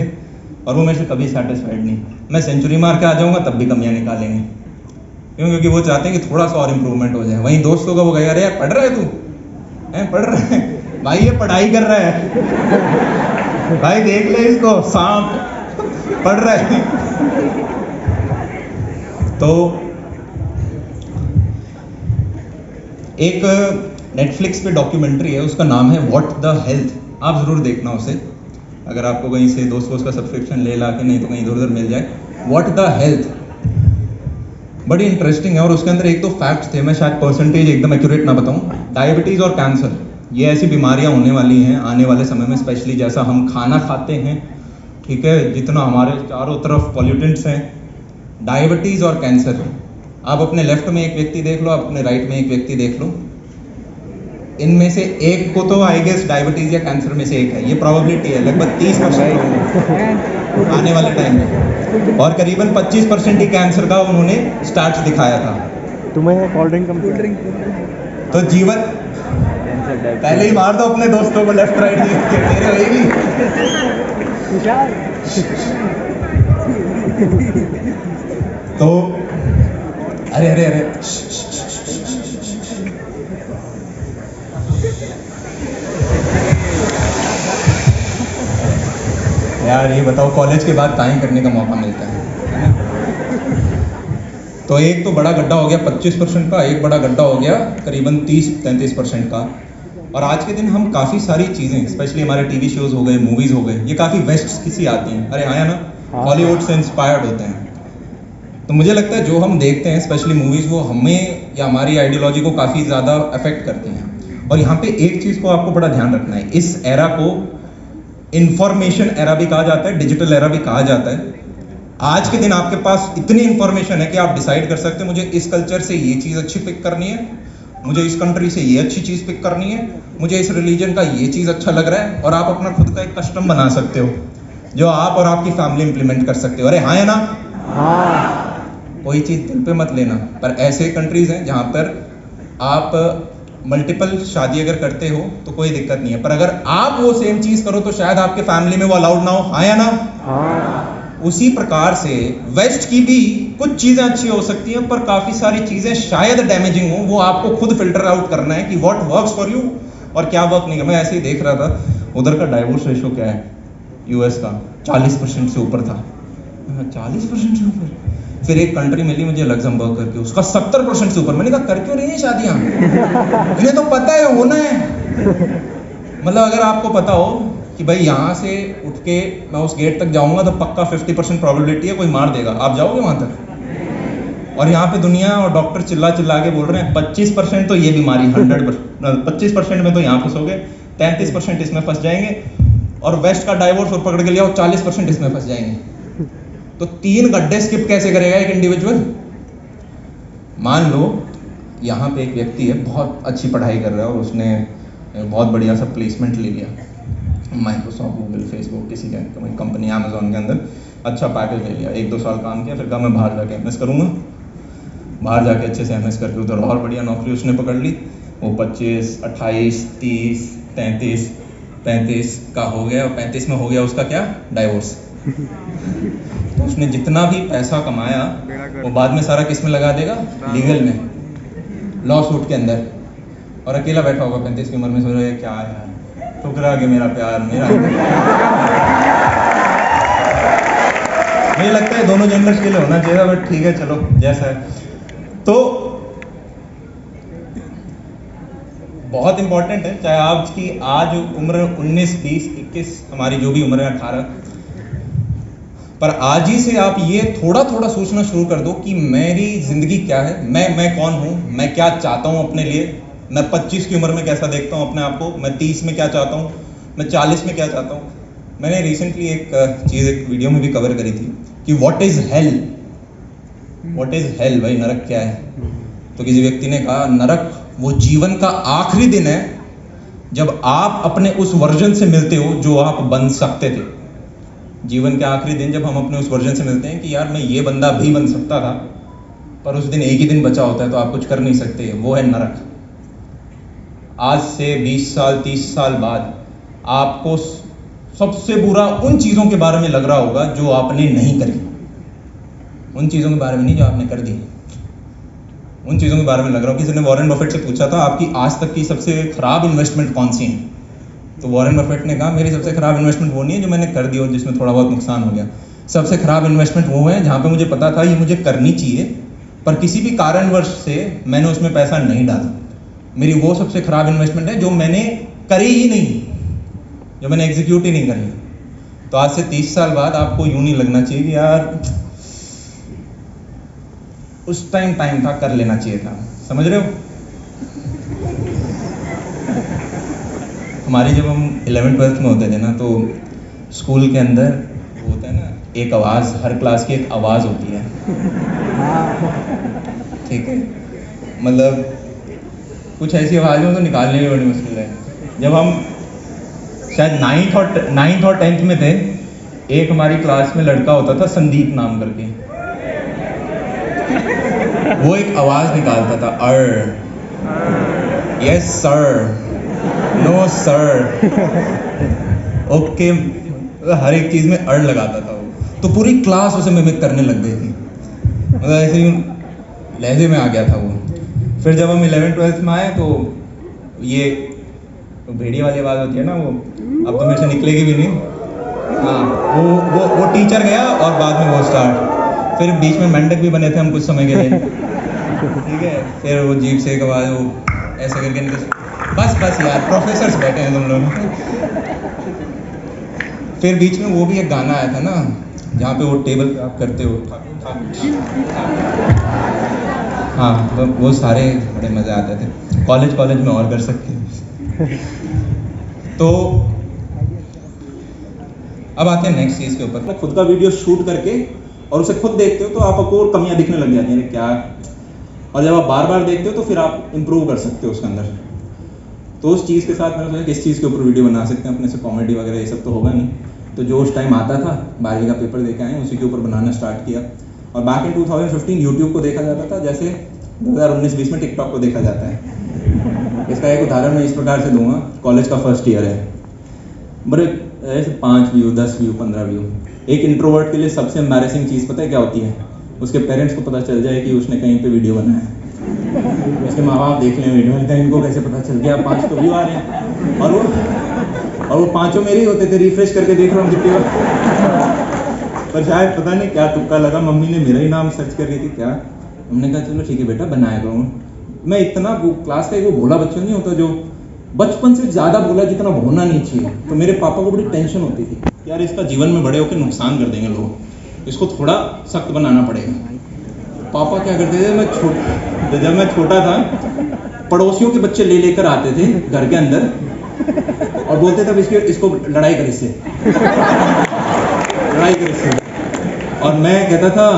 और वो मेरे से कभी सेटिस्फाइड नहीं। मैं सेंचुरी मार के आ जाऊंगा तब भी कमियां निकालेंगे, क्यों? क्योंकि वो चाहते हैं कि थोड़ा सा और इम्प्रूवमेंट हो जाए। वहीं दोस्तों का वो कहेगा, अरे यार पढ़ रहा है तू, पढ़ रहा है भाई, ये पढ़ाई कर रहा है भाई, देख ले इसको, सांप पढ़ रहा है। तो एक नेटफ्लिक्स पे डॉक्यूमेंट्री है, उसका नाम है व्हाट द हेल्थ। आप जरूर देखना उसे, अगर आपको कहीं से दोस्त का सब्सक्रिप्शन ले ला के, नहीं तो कहीं इधर उधर मिल जाए। व्हाट द हेल्थ बड़ी इंटरेस्टिंग है, और उसके अंदर एक तो फैक्ट्स थे, मैं शायद परसेंटेज एकदम एक्यूरेट ना बताऊं। डायबिटीज और कैंसर, ये ऐसी बीमारियां होने वाली हैं आने वाले समय में, स्पेशली जैसा हम खाना खाते हैं, ठीक है, जितना हमारे चारों तरफ पॉल्यूटेंट्स हैं, डायबिटीज और कैंसर। आप अपने लेफ्ट में एक व्यक्ति देख लो, आप अपने राइट में एक व्यक्ति देख लो, इनमें से एक को तो आई गेस डायबिटीज या कैंसर में से एक है। ये प्रोबेबिलिटी है लगभग 30% आने वाले टाइम में, और करीबन 25% ही कैंसर का उन्होंने स्टार्ट दिखाया था। तुम्हें कोल्ड ड्रिंक तो जीवन पहले ही मार दो अपने दोस्तों को लेफ्ट राइट देख के, तेरे होएगी। तो अरे अरे अरे यार, ये बताओ कॉलेज के बाद टाइम करने का मौका मिलता है ना? तो एक तो बड़ा गड्ढा हो गया 25% का, एक बड़ा गड्ढा हो गया करीबन 30-33% का। और आज के दिन हम काफ़ी सारी चीज़ें, स्पेशली हमारे टीवी शोज हो गए, मूवीज़ हो गए, ये काफ़ी वेस्ट की सी आती हैं। अरे आया ना, हॉलीवुड से इंस्पायर्ड होते हैं। तो मुझे लगता है जो हम देखते हैं स्पेशली मूवीज़, वो हमें या हमारी आइडियोलॉजी को काफ़ी ज़्यादा अफेक्ट करती हैं। और यहाँ पे एक चीज़ को आपको बड़ा ध्यान रखना है, इस एरा को इंफॉर्मेशन एरा भी कहा जाता है, डिजिटल एरा भी कहा जाता है। आज के दिन आपके पास इतनी इंफॉर्मेशन है कि आप डिसाइड कर सकते हैं मुझे इस कल्चर से ये चीज़ अच्छी पिक करनी है, मुझे इस कंट्री से ये अच्छी चीज़ पिक करनी है, मुझे इस रिलीजन का ये चीज़ अच्छा लग रहा है, और आप अपना खुद का एक कस्टम बना सकते हो जो आप और आपकी फैमिली इंप्लीमेंट कर सकते हो। अरे हाँ है ना? हाँ। कोई चीज़ दिल पे मत लेना, पर ऐसे कंट्रीज हैं जहाँ पर आप मल्टीपल शादी अगर करते हो तो कोई दिक्कत नहीं है, पर अगर आप वो सेम चीज़ करो तो शायद आपके फैमिली में वो अलाउड ना हो। हाँ या ना? हाँ। उसी प्रकार से वेस्ट की भी कुछ चीज़ें अच्छी हो सकती हैं, पर काफ़ी सारी चीज़ें शायद डैमेजिंग हो। वो आपको खुद फिल्टर आउट करना है कि व्हाट वर्क्स फॉर यू और क्या वर्क नहीं। मैं ऐसे ही देख रहा था, उधर का डाइवोर्स रेशो क्या है यूएस का, 40% से ऊपर था। 40% से ऊपर? फिर एक कंट्री मिली मुझे लग्जमबर्ग करके, उसका 70% से ऊपर। मैंने कहा कर क्यों रही है शादियाँ, इन्हें तो पता है होना है। मतलब अगर आपको पता हो कि भाई यहाँ से उठ के मैं उस गेट तक जाऊंगा तो पक्का 50% प्रोबेबिलिटी है कोई मार देगा, आप जाओगे वहाँ तक? और यहाँ पे दुनिया और डॉक्टर चिल्ला चिल्ला के बोल रहे हैं 25% तो ये बीमारी 100%, 25% में तो यहाँ फंसोगे, 33% इसमें फंस जाएंगे, और वेस्ट का डाइवोर्स और पकड़ के लिया 40% इसमें फंस जाएंगे। तो 3 गड्ढे स्किप कैसे करेगा एक इंडिविजुअल? मान लो यहाँ पे एक व्यक्ति है, बहुत अच्छी पढ़ाई कर रहा है और उसने बहुत बढ़िया सा प्लेसमेंट ले लिया, माइक्रोसॉफ्ट, गूगल, फेसबुक, किसी कंपनी, अमेजोन के अंदर अच्छा पैकेज ले लिया, 1-2 साल काम किया, फिर कहा मैं बाहर जाके एमएस करूँगा। बाहर जाके अच्छे से एमएस करके उधर और बढ़िया नौकरी उसने पकड़ ली। वो 25, 28, 30, 33, 35 का हो गया, और 35 में हो गया उसका क्या? डाइवोर्स। तो उसने जितना भी पैसा कमाया वो बाद में सारा किस में लगा देगा? लीगल में, लॉ सूट के अंदर, और अकेला बैठा होगा 35 की उम्र में, सोच रहा है क्या यार, ठुकरा के मेरा प्यार मेरा। मुझे लगता है दोनों जेंडर्स के लिए होना चाहिए, बट ठीक है चलो जैसा है। तो बहुत इंपॉर्टेंट है, चाहे आपकी आज उम्र 19, 20, 21, हमारी जो भी उम्र है 18, पर आज ही से आप ये थोड़ा थोड़ा सोचना शुरू कर दो कि मेरी ज़िंदगी क्या है, मैं कौन हूँ, मैं क्या चाहता हूँ अपने लिए, मैं 25 की उम्र में कैसा देखता हूँ अपने आप को, मैं 30 में क्या चाहता हूँ, मैं 40 में क्या चाहता हूँ। मैंने रिसेंटली एक चीज़ एक वीडियो में भी कवर करी थी कि व्हाट इज़ हेल, भाई नरक क्या है। तो किसी व्यक्ति ने कहा नरक वो जीवन का आखिरी दिन है जब आप अपने उस वर्जन से मिलते हो जो आप बन सकते थे। जीवन के आखिरी दिन जब हम अपने उस वर्जन से मिलते हैं कि यार मैं ये बंदा भी बन सकता था, पर उस दिन एक ही दिन बचा होता है तो आप कुछ कर नहीं सकते, वो है नरक। आज से 20 साल 30 साल बाद आपको सबसे बुरा उन चीज़ों के बारे में लग रहा होगा जो आपने नहीं करी, उन चीज़ों के बारे में नहीं जो आपने कर दी, उन चीज़ों के बारे में लग रहा हो। किसी ने वॉरेन बफेट से पूछा था आपकी आज तक की सबसे खराब इन्वेस्टमेंट कौन सी है, तो वॉरेन बफेट ने कहा मेरी सबसे खराब इन्वेस्टमेंट वो नहीं है जो मैंने कर दी और जिसमें थोड़ा बहुत नुकसान हो गया। सबसे खराब इन्वेस्टमेंट वो है जहाँ पे मुझे पता था ये मुझे करनी चाहिए पर किसी भी कारणवश से मैंने उसमें पैसा नहीं डाला। मेरी वो सबसे खराब इन्वेस्टमेंट है जो मैंने करी ही नहीं, जो मैंने एग्जीक्यूट ही नहीं करी। तो आज से 30 साल बाद आपको यूं नहीं लगना चाहिए कि यार उस टाइम था, कर लेना चाहिए था। समझ रहे हो? हमारी जब हम 11th-12th में होते थे ना, तो स्कूल के अंदर वो होता है ना, एक आवाज़, हर क्लास की एक आवाज़ होती है, ठीक है। मतलब कुछ ऐसी आवाज़ें हो तो निकालने में बड़ी मुश्किल है। जब हम शायद 9th और 10th में थे, एक हमारी क्लास में लड़का होता था संदीप नाम करके, वो एक आवाज़ निकालता था, yes sir, no sir, okay, हर एक चीज़ में अड़ लगाता था वो। तो पूरी क्लास उसे मिमिक करने लग गई थी, मतलब ऐसे ही लहजे में आ गया था वो। फिर जब हम 11th-12th में आए तो ये भेड़िया वाली आवाज़ होती है ना, वो अब तो मेरे से निकलेगी भी नहीं। हाँ, वो टीचर गया और बाद में वो स्टार्ट। फिर बीच में मेंढक भी बने थे हम कुछ समय के लिए, ठीक है। फिर वो जीप से एक आवाज़ वो ऐसे करके निकल, बस यार प्रोफेसर्स बैठे हैं तुम लोग। फिर बीच में वो भी एक गाना आया था ना जहाँ पे वो टेबल पे आप करते हो, हाँ, तो वो सारे बड़े मज़े आते थे। कॉलेज में और कर सकते हैं। तो अब आते हैं नेक्स्ट चीज़ के ऊपर। मैं खुद का वीडियो शूट करके और उसे खुद देखते हो तो आपको और कमियां दिखने लग जाती हैं क्या, और जब आप बार बार देखते हो तो फिर आप इम्प्रूव कर सकते हो उसके अंदर। तो उस चीज़ के साथ मैंने सोचा किस चीज़ के ऊपर वीडियो बना सकते हैं अपने से, कॉमेडी वगैरह ये सब तो होगा नहीं। तो जो उस टाइम आता था 12वीं का पेपर देके आए उसी के ऊपर बनाना स्टार्ट किया। और बैक इन 2015 यूट्यूब को देखा जाता था जैसे 2019-20 में टिकटॉक को देखा जाता है। इसका एक उदाहरण मैं इस प्रकार से दूंगा, कॉलेज का फर्स्ट ईयर है, बड़े ऐसे 5 व्यू 10 व्यू 15 व्यू। एक इंट्रोवर्ट के लिए सबसे एम्बैरेसिंग चीज़ पता है क्या होती है? उसके पेरेंट्स को पता चल जाए कि उसने कहीं पे वीडियो बनाया है। उसके माँ बाप देख लें वीडियो, इनको कैसे पता चल गया, 5 तो व्यू आ रहे हैं, और वो 5 मेरे ही होते थे। रिफ्रेश करके देख रहा हूँ कितनी बार, पर शायद पता नहीं क्या तुक्का लगा, मम्मी ने मेरा ही नाम सर्च कर रही थी क्या, हमने कहा चलो ठीक है बेटा बनाया करूँ। मैं इतना क्लास का एक वो भोला बच्चा नहीं होता जो बचपन से ज़्यादा बोला जितना होना नहीं चाहिए। तो मेरे पापा को बड़ी टेंशन होती थी यार इसका जीवन में बड़े होकर नुकसान कर देंगे लोग, इसको थोड़ा सख्त बनाना पड़ेगा। पापा क्या करते थे, जब मैं छोटा था पड़ोसियों के बच्चे ले लेकर आते थे घर के अंदर और बोलते थे इसको लड़ाई कर इससे, लड़ाई कर इससे। और मैं कहता था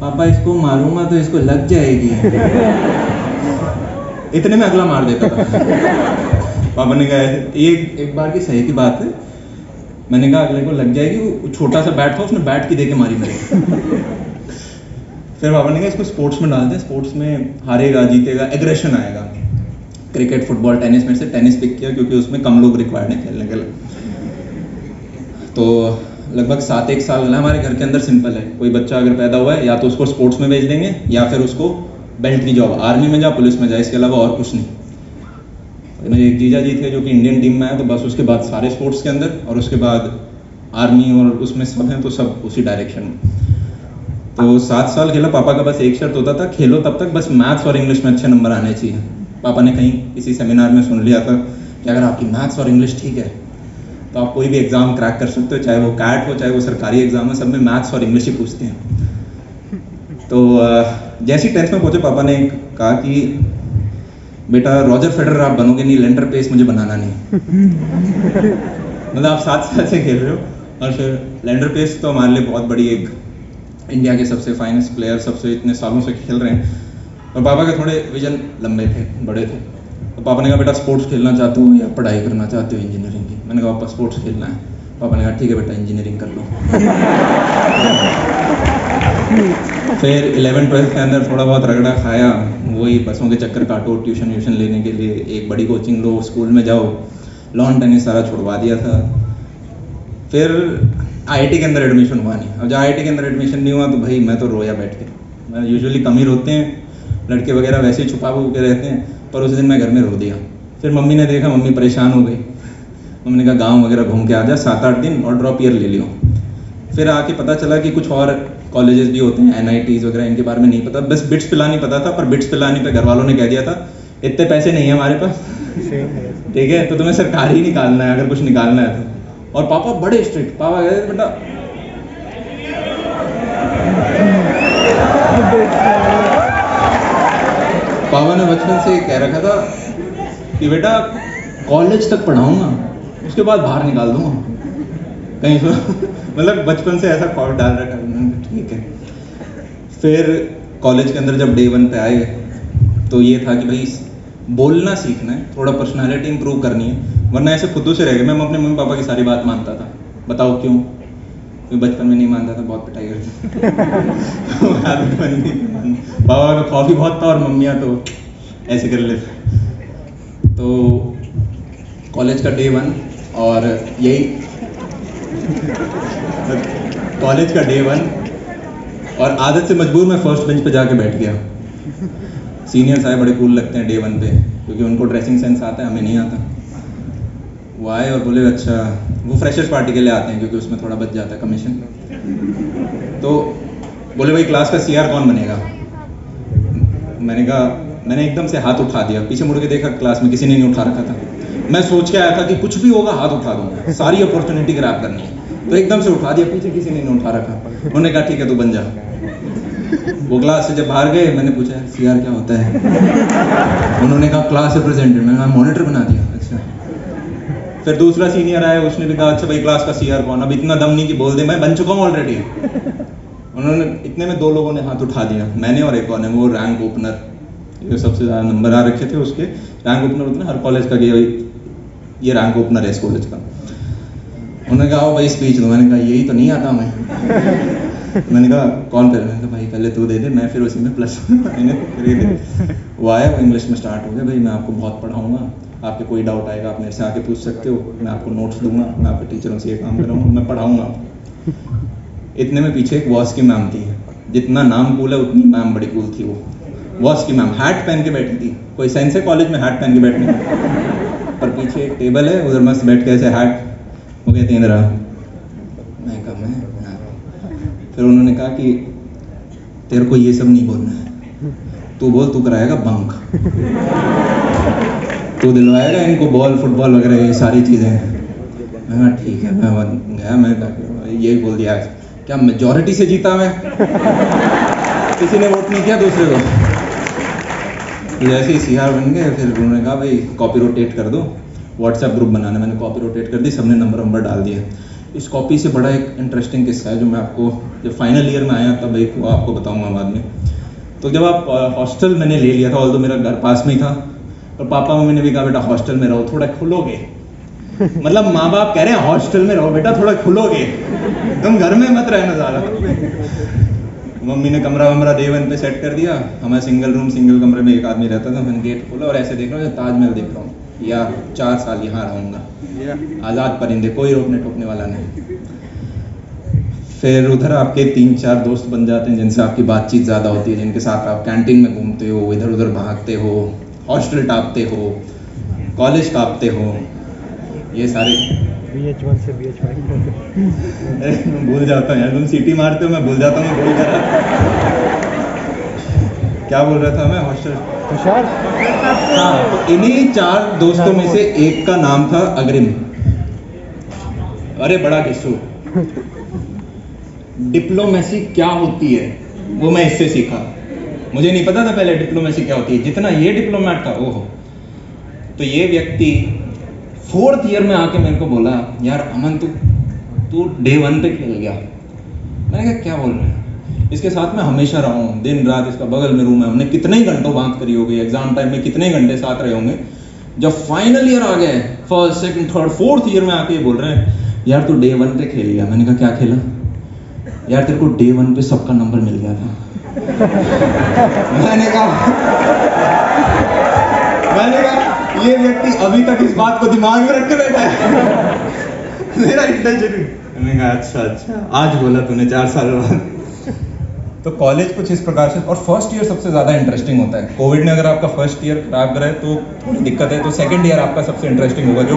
पापा इसको मारूंगा तो इसको लग जाएगी, इतने में अगला मार देता था। पापा ने कहा ये एक बार की सही की बात है, मैंने कहा अगले को लग जाएगी, वो छोटा सा बैट था उसने बैट की देके मारी मेरे। फिर पापा ने कहा इसको स्पोर्ट्स में डाल दे, स्पोर्ट्स में हारेगा जीतेगा एग्रेशन आएगा। क्रिकेट फुटबॉल टेनिस में से टेनिस पिक किया क्योंकि उसमें कम लोग रिक्वायर्ड है खेलने के लिए। तो लगभग 7-1 साल वाला हमारे घर के अंदर सिंपल है, कोई बच्चा अगर पैदा हुआ है या तो उसको स्पोर्ट्स में भेज देंगे या फिर उसको बेल्ट की जॉब, आर्मी में जा पुलिस में जा, इसके अलावा और कुछ नहीं। मेरे एक जीजा जी थे जो कि इंडियन टीम में आए, तो बस उसके बाद सारे स्पोर्ट्स के अंदर, और उसके बाद आर्मी और उसमें सब हैं तो सब उसी डायरेक्शन में। तो 7 साल खेला। पापा का बस एक शर्त होता था, खेलो तब तक बस मैथ्स और इंग्लिश में अच्छे नंबर आने चाहिए। पापा ने कहीं किसी सेमिनार में सुन लिया था कि अगर आपकी मैथ्स और इंग्लिश ठीक है तो आप कोई भी एग्ज़ाम क्रैक कर सकते हो, चाहे वो कैट हो चाहे वो सरकारी एग्ज़ाम हो, सब में मैथ्स और इंग्लिश ही पूछते हैं। तो जैसे ही 10th में पहुँचे पापा ने कहा कि बेटा रॉजर फेडरर आप बनोगे नहीं, लेंडर पेस मुझे बनाना नहीं। मतलब आप 7 साल से खेल रहे हो और फिर लेंडर पेस तो हमारे लिए बहुत बड़ी एक इंडिया के सबसे फाइनेस्ट प्लेयर, सबसे इतने सालों से खेल रहे हैं। और पापा के थोड़े विजन लंबे थे, बड़े थे। तो पापा ने कहा बेटा स्पोर्ट्स खेलना चाहते हो या पढ़ाई करना चाहते हो इंजीनियरिंग की? मैंने कहा पापा स्पोर्ट्स खेलना है। पापा ने कहा ठीक है बेटा इंजीनियरिंग कर लो। फिर 11th-12th के अंदर थोड़ा बहुत रगड़ा खाया, वही बसों के चक्कर काटो, ट्यूशन व्यूशन लेने के लिए एक बड़ी कोचिंग लो, स्कूल में जाओ, लॉन टेनिस सारा छुड़वा दिया था। फिर आईआईटी के अंदर एडमिशन हुआ नहीं। अब जब आईआईटी के अंदर एडमिशन नहीं हुआ तो भाई मैं तो रोया बैठ के। मैं यूजुअली कम ही रोते हैं, लड़के वगैरह वैसे ही छुपा हुए रहते हैं, पर उस दिन मैं घर में रो दिया। फिर मम्मी ने देखा, मम्मी परेशान हो गई। मम्मी ने कहा गाँव वगैरह घूम के आ जा 7-8 दिन और ड्रॉप ईयर ले लियो। फिर आके पता चला कि कुछ और कॉलेजेस भी होते हैं, NITs वगैरह, इनके बारे में नहीं पता। बस बिट्स पिलानी पता था, पर बिट्स पिलाने पे घर वालों ने कह दिया था इतने पैसे नहीं है हमारे पास, ठीक है, तो तुम्हें सरकारी ही निकालना है अगर कुछ निकालना है तो। और पापा बड़े स्ट्रिक्ट, पापा कहते बेटा पापा ने बचपन से कह रखा था कि बेटा कॉलेज तक पढ़ाऊंगा, उसके बाद बाहर निकाल दूंगा कहीं से। मतलब बचपन से ऐसा खौफ डाल रखा है, ठीक है। फिर कॉलेज के अंदर जब डे 1 पे आए तो ये था कि भाई बोलना सीखना है, थोड़ा पर्सनालिटी इंप्रूव करनी है, वरना ऐसे खुद से रह गए। मैं अपने मम्मी पापा की सारी बात मानता था। बताओ क्यों? क्योंकि बचपन में नहीं मानता था, बहुत पिटाई करती। पापा का खौफ ही बहुत था और मम्मियाँ तो ऐसे कर लेते। तो कॉलेज का डे 1 और यही कॉलेज का डे 1 और आदत से मजबूर मैं फर्स्ट बेंच पे जाके बैठ गया। सीनियर साहब बड़े कूल लगते हैं डे 1 पे, क्योंकि उनको ड्रेसिंग सेंस आता है, हमें नहीं आता। वो आए और बोले अच्छा, वो फ्रेशर्स पार्टी के लिए आते हैं क्योंकि उसमें थोड़ा बच जाता है कमीशन। तो बोले भाई क्लास का CR कौन बनेगा? मैंने कहा, मैंने एकदम से हाथ उठा दिया, पीछे मुड़ के देखा क्लास में किसी ने नहीं उठा रखा था। मैं सोच के आया था कि कुछ भी होगा हाथ उठा दूंगा, सारी अपॉर्चुनिटी ग्रैब करनी है, तो एकदम से उठा दिया, पीछे किसी ने नहीं उठा रखा। उन्होंने कहा ठीक है तू बन जा। वो क्लास से जब बाहर गए मैंने पूछा CR क्या होता है? उन्होंने कहा क्लास रिप्रेजेंटेटिव। मैंने कहा मॉनिटर बना दिया। अच्छा। फिर दूसरा सीनियर आया, उसने भी कहा अच्छा भाई क्लास का CR कौन? अब इतना दम नहीं कि बोल दे मैं बन चुका हूँ ऑलरेडी। उन्होंने इतने में 2 लोगों ने हाथ उठा दिया, मैंने और एक और ने, वो रैंक ओपनर, ये सबसे ज़्यादा नंबर आ रखे थे उसके। रैंक ओपनर होता है हर कॉलेज का, ये रैंक ओपनर है इस कॉलेज का। उन्होंने कहा भाई स्पीच दो। मैंने कहा यही तो नहीं आता हमें। मैंने कहा कौन कर? मैंने कहा भाई पहले तू दे दे, मैं फिर उसी में प्लस मैंने फिर दे। वो आया, वो इंग्लिश में स्टार्ट हो गया, भाई मैं आपको बहुत पढ़ाऊंगा, आपके कोई डाउट आएगा आप मेरे से आके पूछ सकते हो, मैं आपको नोट्स दूंगा, मैं आपके टीचरों से ये काम कराऊंगा, मैं पढ़ाऊंगा। इतने में पीछे एक वॉस की मैम थी, जितना नाम कूल है उतनी मैम बड़ी कूल थी। वो वॉस की मैम हैट पहन के बैठी थी। कोई सेंस है कॉलेज में हैट पहन के बैठने? पर पीछे एक टेबल है, उधर मस्त बैठ के ऐसे हैट, वो कहती इंदिरा। मैं कहा मैं? फिर उन्होंने कहा कि तेरे को ये सब नहीं बोलना है, तू बोल तू कराएगा बंक, तू दिलवाएगा इनको बॉल फुटबॉल वगैरह ये सारी चीज़ें। मैं कहा ठीक है। मैं गया, मैं यही बोल दिया क्या मेजॉरिटी से जीता मैं? किसी ने वोट नहीं किया दूसरे को। जैसे ही CR बन गए फिर उन्होंने कहा भाई कॉपी रोटेट कर दो, व्हाट्सएप ग्रुप बनाना। मैंने कॉपी रोटेट कर दी, सबने नंबर डाल दिया। इस कॉपी से बड़ा एक इंटरेस्टिंग किस्सा है जो मैं आपको जब फाइनल ईयर में आया तब एक आपको बताऊंगा बाद में। तो जब आप हॉस्टल मैंने ले लिया था, ऑल्दो मेरा घर पास में ही था, और पापा मम्मी ने भी कहा बेटा हॉस्टल में रहो, थोड़ा खुलोगे। मतलब माँ बाप कह रहे हैं हॉस्टल में रहो बेटा, थोड़ा खुलोगे, तुम घर में मत रहना ज़्यादा। मम्मी ने कमरा वमरा डे 1 पे सेट कर दिया। हमारा सिंगल रूम, सिंगल कमरे में एक आदमी रहता था। मैंने गेट खोला और ऐसे देख रहा हूँ ताजमहल देख रहा हूँ, या 4 साल यहाँ रहूँगा, आज़ाद परिंदे, कोई रोकने टोकने वाला नहीं। फिर उधर आपके 3-4 दोस्त बन जाते हैं जिनसे आपकी बातचीत ज़्यादा होती है, जिनके साथ आप कैंटीन में घूमते हो, इधर उधर भागते हो, हॉस्टल टापते हो, कॉलेज टापते हो, ये सारे। BH1 से BH5 मैं भूल जाता हूँ यार, तुम सीटी मारते हो मैं भूल जाता हूँ, मैं भूल कर क्या बोल रहा था मैं? हॉस्टल तुषार। हाँ, इन्हीं 4 दोस्तों में से एक का नाम था अग्रिम। अरे बड़ा किस्सू, डिप्लोमेसी क्या होती है वो मैं इससे सीखा। मुझे नहीं पता था पहले डिप्लोमेसी क्या होती है, जितना ये डिप्लोमेट था ओहो। तो ये व्यक्ति 4th ईयर में आके मेरे को बोला, यार अमन तू डे 1 पे खेल गया। मैंने कहा क्या बोल रहे हैं? इसके साथ मैं हमेशा रहा हूँ, दिन रात इसका बगल में रूम है, हमने कितने ही घंटों बात करी होगी, एग्जाम टाइम में कितने घंटे साथ रहे होंगे। जब फाइनल ईयर आ गए, 1st, 2nd, 3rd, 4th year में आके ये बोल रहे हैं, यार तू डे 1 पे खेल गया। मैंने कहा क्या खेला? यार तेरे को डे 1 पे सबका नंबर मिल गया था। मैंने कहा ये व्यक्ति अभी तक इस बात को दिमाग में रख के बैठा है। मेरा इंटेंशन, मैंने कहा अच्छा आज बोला तूने 4 साल बाद। तो कॉलेज कुछ इस प्रकार से, और फर्स्ट ईयर सबसे ज़्यादा इंटरेस्टिंग होता है। कोविड ने अगर आपका फर्स्ट ईयर खराब करा है तो थोड़ी दिक्कत है, तो सेकंड ईयर आपका सबसे इंटरेस्टिंग होगा। जो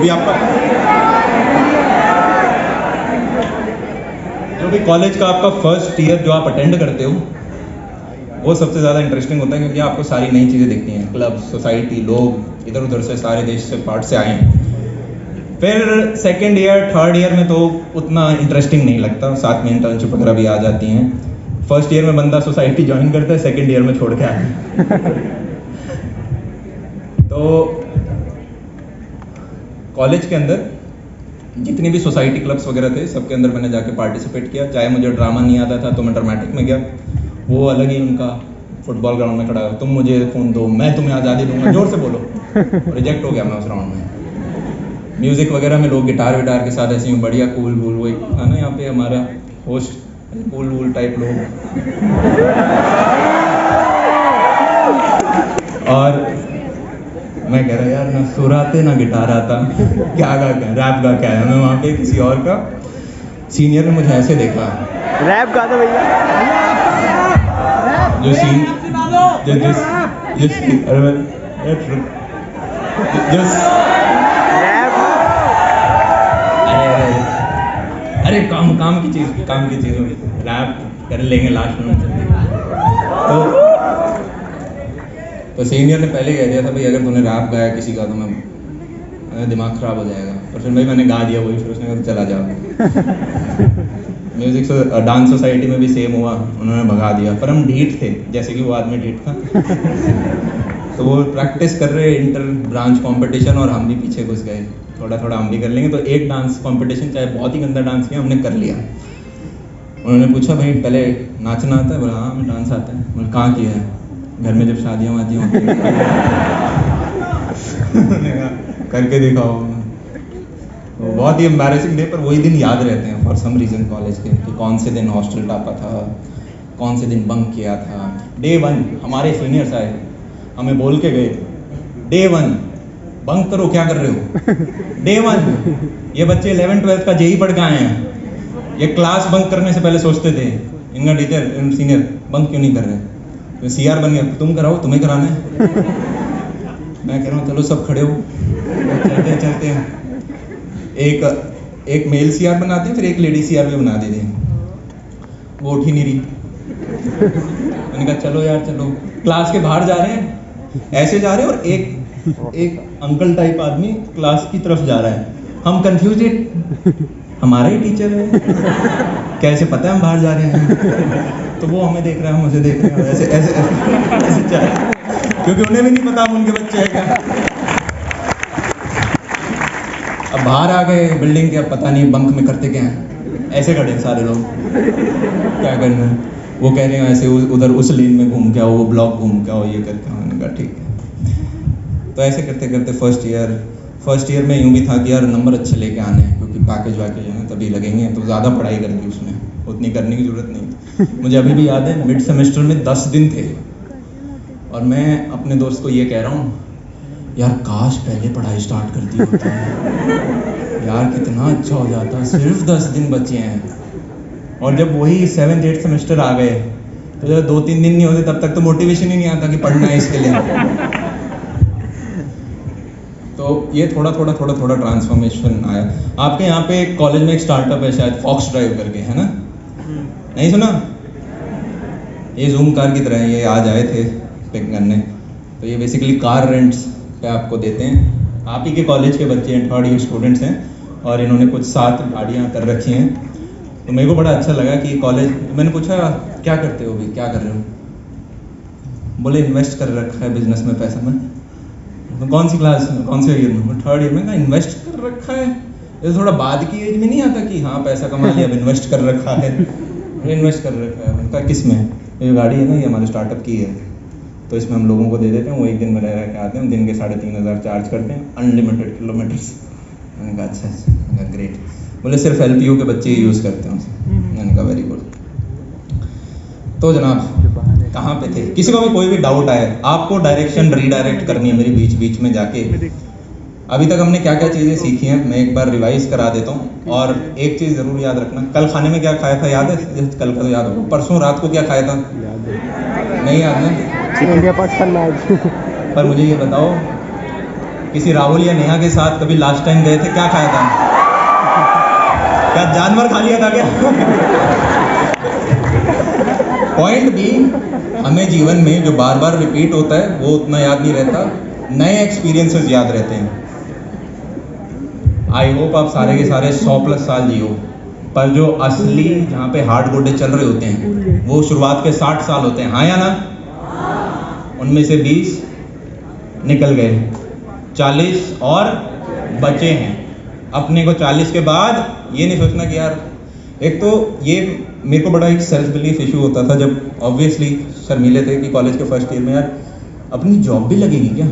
भी कॉलेज का आपका फर्स्ट ईयर जो आप अटेंड करते हो वो सबसे ज़्यादा इंटरेस्टिंग होता है, क्योंकि आपको सारी नई चीज़ें दिखती हैं, क्लब, सोसाइटी, लोग इधर उधर से सारे देश से पार्ट से आए हैं। फिर सेकेंड ईयर, थर्ड ईयर में तो उतना इंटरेस्टिंग नहीं लगता, साथ में इंटर्नशिप वगैरह भी आ जाती हैं। फर्स्ट ईयर में बंदा सोसाइटी ज्वाइन करता है, सेकेंड ईयर में छोड़ के आता है। तो कॉलेज के अंदर जितनी भी सोसाइटी क्लब्स वगैरह थे सबके अंदर मैंने जाके पार्टिसिपेट किया। चाहे मुझे ड्रामा नहीं आता था तो मैं ड्रामेटिक में गया, वो अलग ही उनका फुटबॉल ग्राउंड में खड़ा हो, तुम मुझे फ़ोन दो मैं तुम्हें आज़ादी दूंगा, जोर से बोलो। रिजेक्ट हो गया मैं उस राउंड में। म्यूज़िक वगैरह में लोग गिटार विटार के साथ ऐसे ही बढ़िया कूल वूल, वो एक था ना यहाँ पे हमारा होस्ट, कूल वूल टाइप लोग। और मैं कह रहा यार ना सुर आते ना गिटार आता, क्या गा क्या रैप गा क्या है। मैं वहाँ पे किसी और का सीनियर ने मुझे ऐसे देखा, रैप गा दो भैया। जो सीन अरे काम की चीज़ रैप कर लेंगे लास्ट में। तो सीनियर ने पहले कह दिया था भाई अगर तूने रैप गाया किसी का तो मैं दिमाग ख़राब हो जाएगा। और फिर भाई मैंने गा दिया वही, फिर उसने कहा चला जाओ। म्यूज़िक डांस सोसाइटी में भी सेम हुआ, उन्होंने भगा दिया, पर हम ढीठ थे जैसे कि वो आदमी ढीठ था। तो वो प्रैक्टिस कर रहे इंटर ब्रांच कंपटीशन और हम भी पीछे घुस गए, थोड़ा थोड़ा हम भी कर लेंगे। तो एक डांस कंपटीशन, चाहे बहुत ही गंदा डांस किया, हमने कर लिया। उन्होंने पूछा भाई पहले नाचना आता है? बोला हाँ मैं डांस आता है। बोला कहाँ किया है? घर में जब शादियाँ वादियाँ होती हैं। करके दिखाओ। तो बहुत ही एम्बैरेसिंग डे, पर वही दिन याद रहते हैं फॉर सम रीज़न कॉलेज के, कि कौन से दिन हॉस्टल टापा था, कौन से दिन बंक किया था। डे 1 हमारे सीनियर्स आए, हमें बोल के गए डे 1 बंक करो, क्या कर रहे हो? डे 1 ये बच्चे 11th-12th का जेई पढ़ के आए हैं, ये क्लास बंक करने से पहले सोचते थे इनका टीचर सीनियर बंक क्यों नहीं कर रहे, तो CR बन गया, तुम कराओ, तुम्हें कराना है। मैं कह रहा हूँ चलो सब खड़े हो, चलते हैं। एक मेल CR बनाते हैं, फिर एक लेडी CR भी बना देते हैं। वो उठ ही नहीं रही। मैंने कहा चलो यार चलो। क्लास के बाहर जा रहे हैं, ऐसे जा रहे हैं, और एक अंकल टाइप आदमी क्लास की तरफ जा रहा है। हम कंफ्यूज, हमारा ही टीचर है, कैसे पता है हम बाहर जा रहे हैं? तो वो हमें देख रहा है, हम उसे देख रहे हैं, ऐसे ऐसे ऐसे चल, क्योंकि उन्हें भी नहीं पता उनके बच्चे हैं क्या। अब बाहर आ गए बिल्डिंग के, अब पता नहीं बंक में करते क्या हैं, ऐसे खड़े सारे लोग, क्या करना है। वो कह रहे हैं ऐसे उधर उस लेन में घूम के आओ, वो ब्लॉक घूम के आओ, ये करके आओ। मैंने कहा ठीक है। तो ऐसे करते करते फर्स्ट ईयर में यूँ भी था कि यार नंबर अच्छे लेके आने हैं, क्योंकि पैकेज वैकेज है ना तभी लगेंगे, तो ज़्यादा पढ़ाई कर दी उसमें, उतनी करने की ज़रूरत नहीं थी। मुझे अभी भी याद है मिड सेमेस्टर में 10 दिन थे, और मैं अपने दोस्त को ये कह रहा हूँ यार काश पहले पढ़ाई स्टार्ट कर दी होती है यार, कितना अच्छा हो जाता। सिर्फ 10 दिन बचे हैं, और जब वही 7th 8th सेमेस्टर आ गए तो जब 2-3 दिन नहीं होते तब तक तो मोटिवेशन ही नहीं आता कि पढ़ना है इसके लिए। तो ये थोड़ा थोड़ा ट्रांसफॉर्मेशन आया। आपके यहाँ पे कॉलेज में एक स्टार्टअप है शायद, फॉक्स ड्राइव करके, है ना? नहीं सुना? ये जूम कार की तरह है, ये आज आए थे पिक करने। तो ये बेसिकली कार रेंट्स पे आपको देते हैं। आप ही के कॉलेज के बच्चे हैं, 3rd ईयर स्टूडेंट्स हैं, और इन्होंने कुछ 7 गाड़ियाँ कर रखी हैं। तो मेरे को बड़ा अच्छा लगा कि कॉलेज, मैंने पूछा क्या करते हो अभी, क्या कर रहे हो? बोले इन्वेस्ट कर रखा है बिजनेस में पैसा। में तो कौन सी क्लास में, कौन से ईयर में? 3rd ईयर में। कहा इन्वेस्ट कर रखा है, ये थोड़ा बाद की एज में नहीं आता कि हाँ पैसा कमा लिया, अब इन्वेस्ट कर रखा है। इन्वेस्ट कर रखा है। उनका किस में? ये गाड़ी है ना, ये हमारे स्टार्टअप की है, तो इसमें हम लोगों को दे देते हैं, वो एक दिन में रह के आते हैं, दिन के 3,500 चार्ज करते हैं, अनलिमिटेड किलोमीटर्स। मैंने कहा अच्छा अच्छा, ग्रेट। बोले सिर्फ LPU के बच्चे ही यूज़ करते हैं उसे। मैंने कहा वेरी गुड। तो जनाब कहाँ पे थे? किसी को भी कोई भी डाउट आए, आपको डायरेक्शन रीडायरेक्ट करनी है मेरी बीच बीच में जाके। अभी तक हमने क्या क्या चीज़ें सीखी हैं मैं एक बार रिवाइज करा देता हूँ। और एक चीज़ ज़रूर याद रखना, कल खाने में क्या खाया था याद है? कल का तो याद होगा, परसों रात को क्या खाया था? नहीं याद ना? India Pakistan match. पर मुझे ये बताओ, किसी राहुल या नेहा के साथ कभी लास्ट टाइम गए थे, क्या खाया था? क्या जानवर खा लिया था क्या? पॉइंट बी, हमें जीवन में जो बार बार रिपीट होता है वो उतना याद नहीं रहता, नए एक्सपीरियंसेस याद रहते हैं। आई होप आप सारे के सारे 100+ साल जियो, पर जो असली जहाँ पे हार्ड गोडे चल रहे होते हैं वो शुरुआत के 60 साल होते हैं, हाँ या ना? उनमें से 20 निकल गए, 40 और बचे हैं। अपने को 40 के बाद ये नहीं सोचना कि यार, एक तो ये मेरे को बड़ा एक सेल्फ बिलीफ इशू होता था जब ऑब्वियसली शर्मीले थे कि कॉलेज के फर्स्ट ईयर में यार अपनी जॉब भी लगेगी क्या?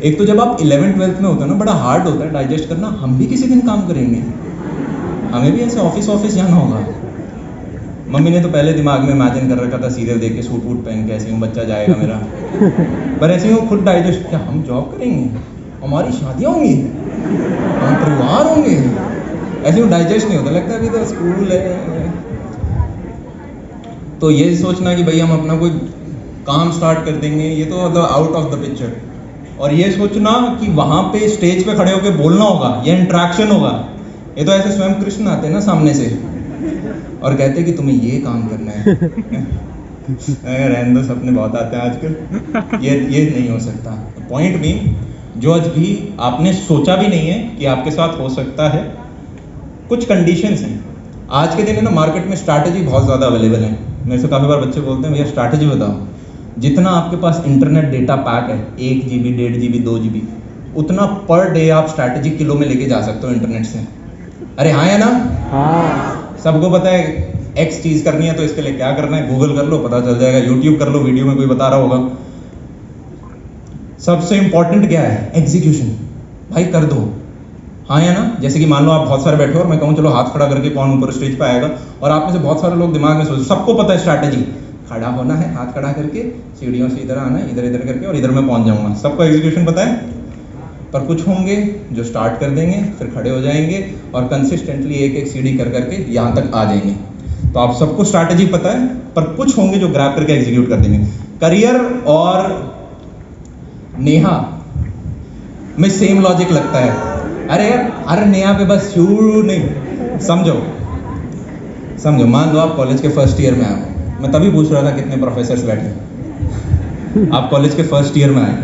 एक तो जब आप 11th 12th में होते हो ना, बड़ा हार्ड होता है डाइजेस्ट करना, हम भी किसी दिन काम करेंगे, हमें भी ऐसे ऑफिस जाना होगा। मम्मी ने तो पहले दिमाग में इमेजिन कर रखा था सीरियल देख के, सूट वूट पहन के ऐसे ही बच्चा जाएगा मेरा। पर ऐसे ही वो खुद डाइजेस्ट, क्या हम जॉब करेंगे, हमारी शादियाँ होंगी, हम परिवार होंगे, ऐसे वो डाइजेस्ट नहीं होता, लगता है अभी तो स्कूल है। तो ये सोचना कि भाई हम अपना कोई काम स्टार्ट कर देंगे, ये तो आउट ऑफ द पिक्चर। और ये सोचना कि वहाँ पे स्टेज पे खड़े होकर बोलना होगा, ये इंट्रैक्शन होगा, ये तो ऐसे स्वयं कृष्ण आते हैं ना सामने से और कहते हैं कि तुम्हें ये काम करना है। रहने दो, सपने बहुत आते हैं आजकल, ये नहीं हो सकता। पॉइंट भी, जो आज भी आपने सोचा भी नहीं है कि आपके साथ हो सकता है, कुछ कंडीशंस हैं। आज के दिन है ना, मार्केट में स्ट्रैटेजी बहुत ज़्यादा अवेलेबल है। मेरे से काफ़ी बार बच्चे बोलते हैं भैया स्ट्रैटेजी बताओ। जितना आपके पास इंटरनेट डेटा पैक है, 1 GB 1.5 GB 2 GB, उतना पर डे आप स्ट्रैटेजी किलो में लेके जा सकते हो इंटरनेट से। अरे हाँ या ना? हाँ। सबको पता है X चीज़ करनी है तो इसके लिए क्या करना है, गूगल कर लो पता चल जाएगा, यूट्यूब कर लो, वीडियो में कोई बता रहा होगा। सबसे इंपॉर्टेंट क्या है? एग्जीक्यूशन। भाई कर दो, हाँ या ना? जैसे कि मान लो आप बहुत सारे बैठे हो और मैं कहूँ चलो हाथ खड़ा करके कौन ऊपर स्टेज पे आएगा, और आप में से बहुत सारे लोग दिमाग में सोचो, सबको पता है स्ट्रैटेजी, खड़ा होना है, हाथ खड़ा करके, सीढ़ियों से इधर आना है, इधर इधर करके, और इधर मैं पहुंच जाऊंगा। सबको एग्जीक्यूशन पता है। पर कुछ होंगे जो स्टार्ट कर देंगे, फिर खड़े हो जाएंगे और कंसिस्टेंटली एक एक सीढ़ी कर करके यहाँ तक आ जाएंगे। तो आप सबको स्ट्रैटेजी पता है, पर कुछ होंगे जो ग्रैब करके एग्जीक्यूट कर देंगे। करियर और नेहा में सेम लॉजिक लगता है। अरे यार, अरे नेहा पे बस शुरू नहीं, समझो। मान लो आप कॉलेज के फर्स्ट ईयर में आए, मैं तभी पूछ रहा था कितने प्रोफेसर्स बैठे। आप कॉलेज के फर्स्ट ईयर में आए,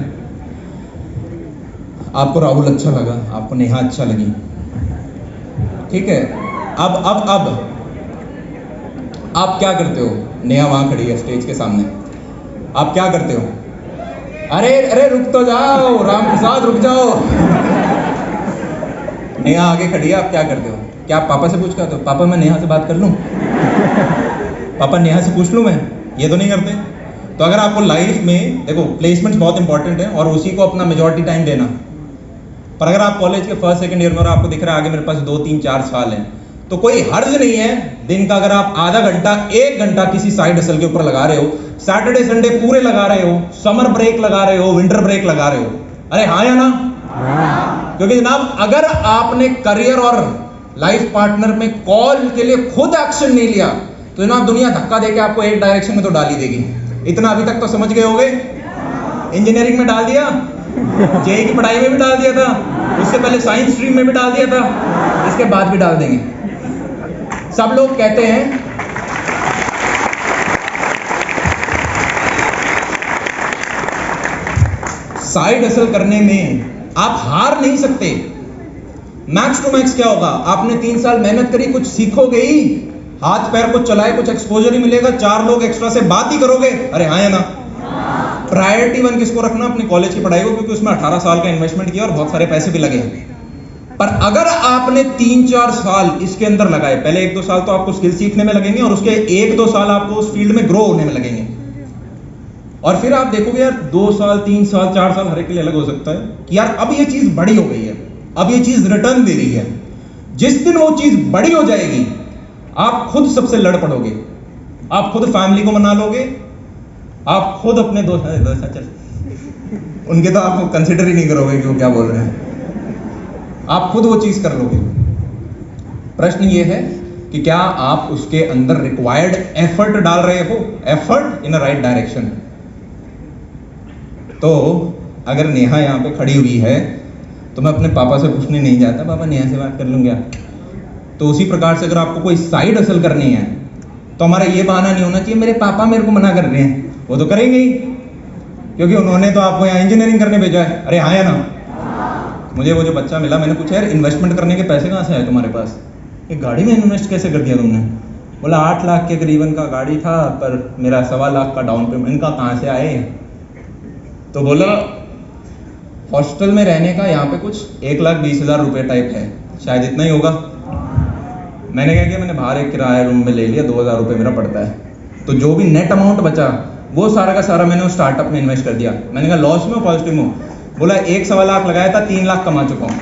आपको राहुल अच्छा लगा, आपको नेहा अच्छा लगी, ठीक है। अब आप क्या करते हो? नेहा वहां खड़ी है स्टेज के सामने, आप क्या करते हो? अरे रुक तो जाओ राम प्रसाद, रुक जाओ। नेहा आगे खड़ी है, आप क्या करते हो? क्या आप पापा से पूछ कर हो, पापा मैं नेहा से बात कर लूं, पापा नेहा से पूछ लूं मैं? ये तो नहीं करते। तो अगर आपको लाइफ में, देखो प्लेसमेंट्स बहुत इंपॉर्टेंट है और उसी को अपना मेजॉरिटी टाइम देना। पर अगर आप कॉलेज के फर्स्ट सेकंड ईयर में और आपको दिख रहा है आगे मेरे पास 2 3 4 साल हैं, तो कोई हर्ज नहीं है दिन का अगर आप आधा घंटा 1 घंटा किसी साइड हसल के ऊपर लगा रहे हो, सैटरडे संडे पूरे लगा रहे हो, समर ब्रेक लगा रहे हो, विंटर ब्रेक लगा रहे हो। अरे हाँ या ना? क्योंकि जनाब अगर आपने करियर और लाइफ पार्टनर में कॉल के लिए खुद एक्शन नहीं लिया तो जनाब दुनिया धक्का देके आपको एक डायरेक्शन में तो डाल ही देगी। इतना अभी तक तो समझ गए होंगे। इंजीनियरिंग में डाल दिया, जेईई की पढ़ाई में भी डाल दिया था, उससे पहले साइंस स्ट्रीम में भी डाल दिया था, इसके बाद भी डाल देंगे। सब लोग कहते हैं साइड हसल करने में आप हार नहीं सकते, मैक्स टू मैक्स क्या होगा, आपने 3 साल मेहनत करी, कुछ सीखोगे ही, हाथ पैर कुछ चलाए, कुछ एक्सपोजर ही मिलेगा, 4 लोग एक्स्ट्रा से बात ही करोगे, अरे हाँ या ना। प्रायोरिटी 1 किसको रखना, अपनी कॉलेज की पढ़ाई को, क्योंकि उसमें 18 साल का इन्वेस्टमेंट किया और बहुत सारे पैसे भी लगे। पर अगर आपने 3-4 साल इसके अंदर लगाए, पहले 1-2 साल तो आपको स्किल सीखने में लगेंगे और उसके 1-2 साल आपको उस फील्ड में ग्रो होने में लगेंगे, और फिर आप देखोगे यार 2 साल 3 साल 4 साल हर एक के लिए अलग हो सकता है कि यार अब ये चीज बड़ी हो गई है, अब ये चीज रिटर्न दे रही है। जिस दिन वो चीज बड़ी हो जाएगी, आप खुद सबसे लड़ पड़ोगे, आप खुद फैमिली को मना लोगे, आप खुद अपने दोस्त उनके तो आप कंसिडर ही नहीं करोगे कि वो क्या बोल रहे हैं, आप खुद वो चीज कर लोगे। प्रश्न ये है कि क्या आप उसके अंदर रिक्वायर्ड एफर्ट डाल रहे हो, effort in a right direction. तो अगर नेहा यहाँ पे खड़ी हुई है तो मैं अपने पापा से पूछने नहीं जाता, पापा नेहा से बात कर लूँ क्या। तो उसी प्रकार से अगर आपको कोई साइड हसल करनी है तो हमारा ये बहाना नहीं होना चाहिए मेरे पापा मेरे को मना कर रहे हैं, वो तो करेंगे ही, क्योंकि उन्होंने तो आपको यहाँ इंजीनियरिंग करने भेजा है। अरे हाँ या ना। मुझे वो जो बच्चा मिला, मैंने पूछा यार इन्वेस्टमेंट करने के पैसे कहाँ से आए तुम्हारे पास, एक गाड़ी में इन्वेस्ट कैसे कर दिया तुमने। बोला 8 लाख के करीबन का गाड़ी था, पर मेरा 1.25 लाख का डाउन पेमेंट का कहाँ से आए। तो बोला हॉस्टल में रहने का यहाँ पे कुछ 1,20,000 रुपये टाइप है, शायद इतना ही होगा। मैंने क्या किया, मैंने बाहर एक किराया रूम में ले लिया, 2,000 रुपये मेरा पड़ता है। तो जो भी नेट अमाउंट बचा वो सारा का सारा मैंने उस स्टार्टअप में इन्वेस्ट कर दिया। मैंने कहा लॉस में पॉजिटिव में। बोला 1.25 लाख लगाया था, 3 लाख कमा चुका हूँ।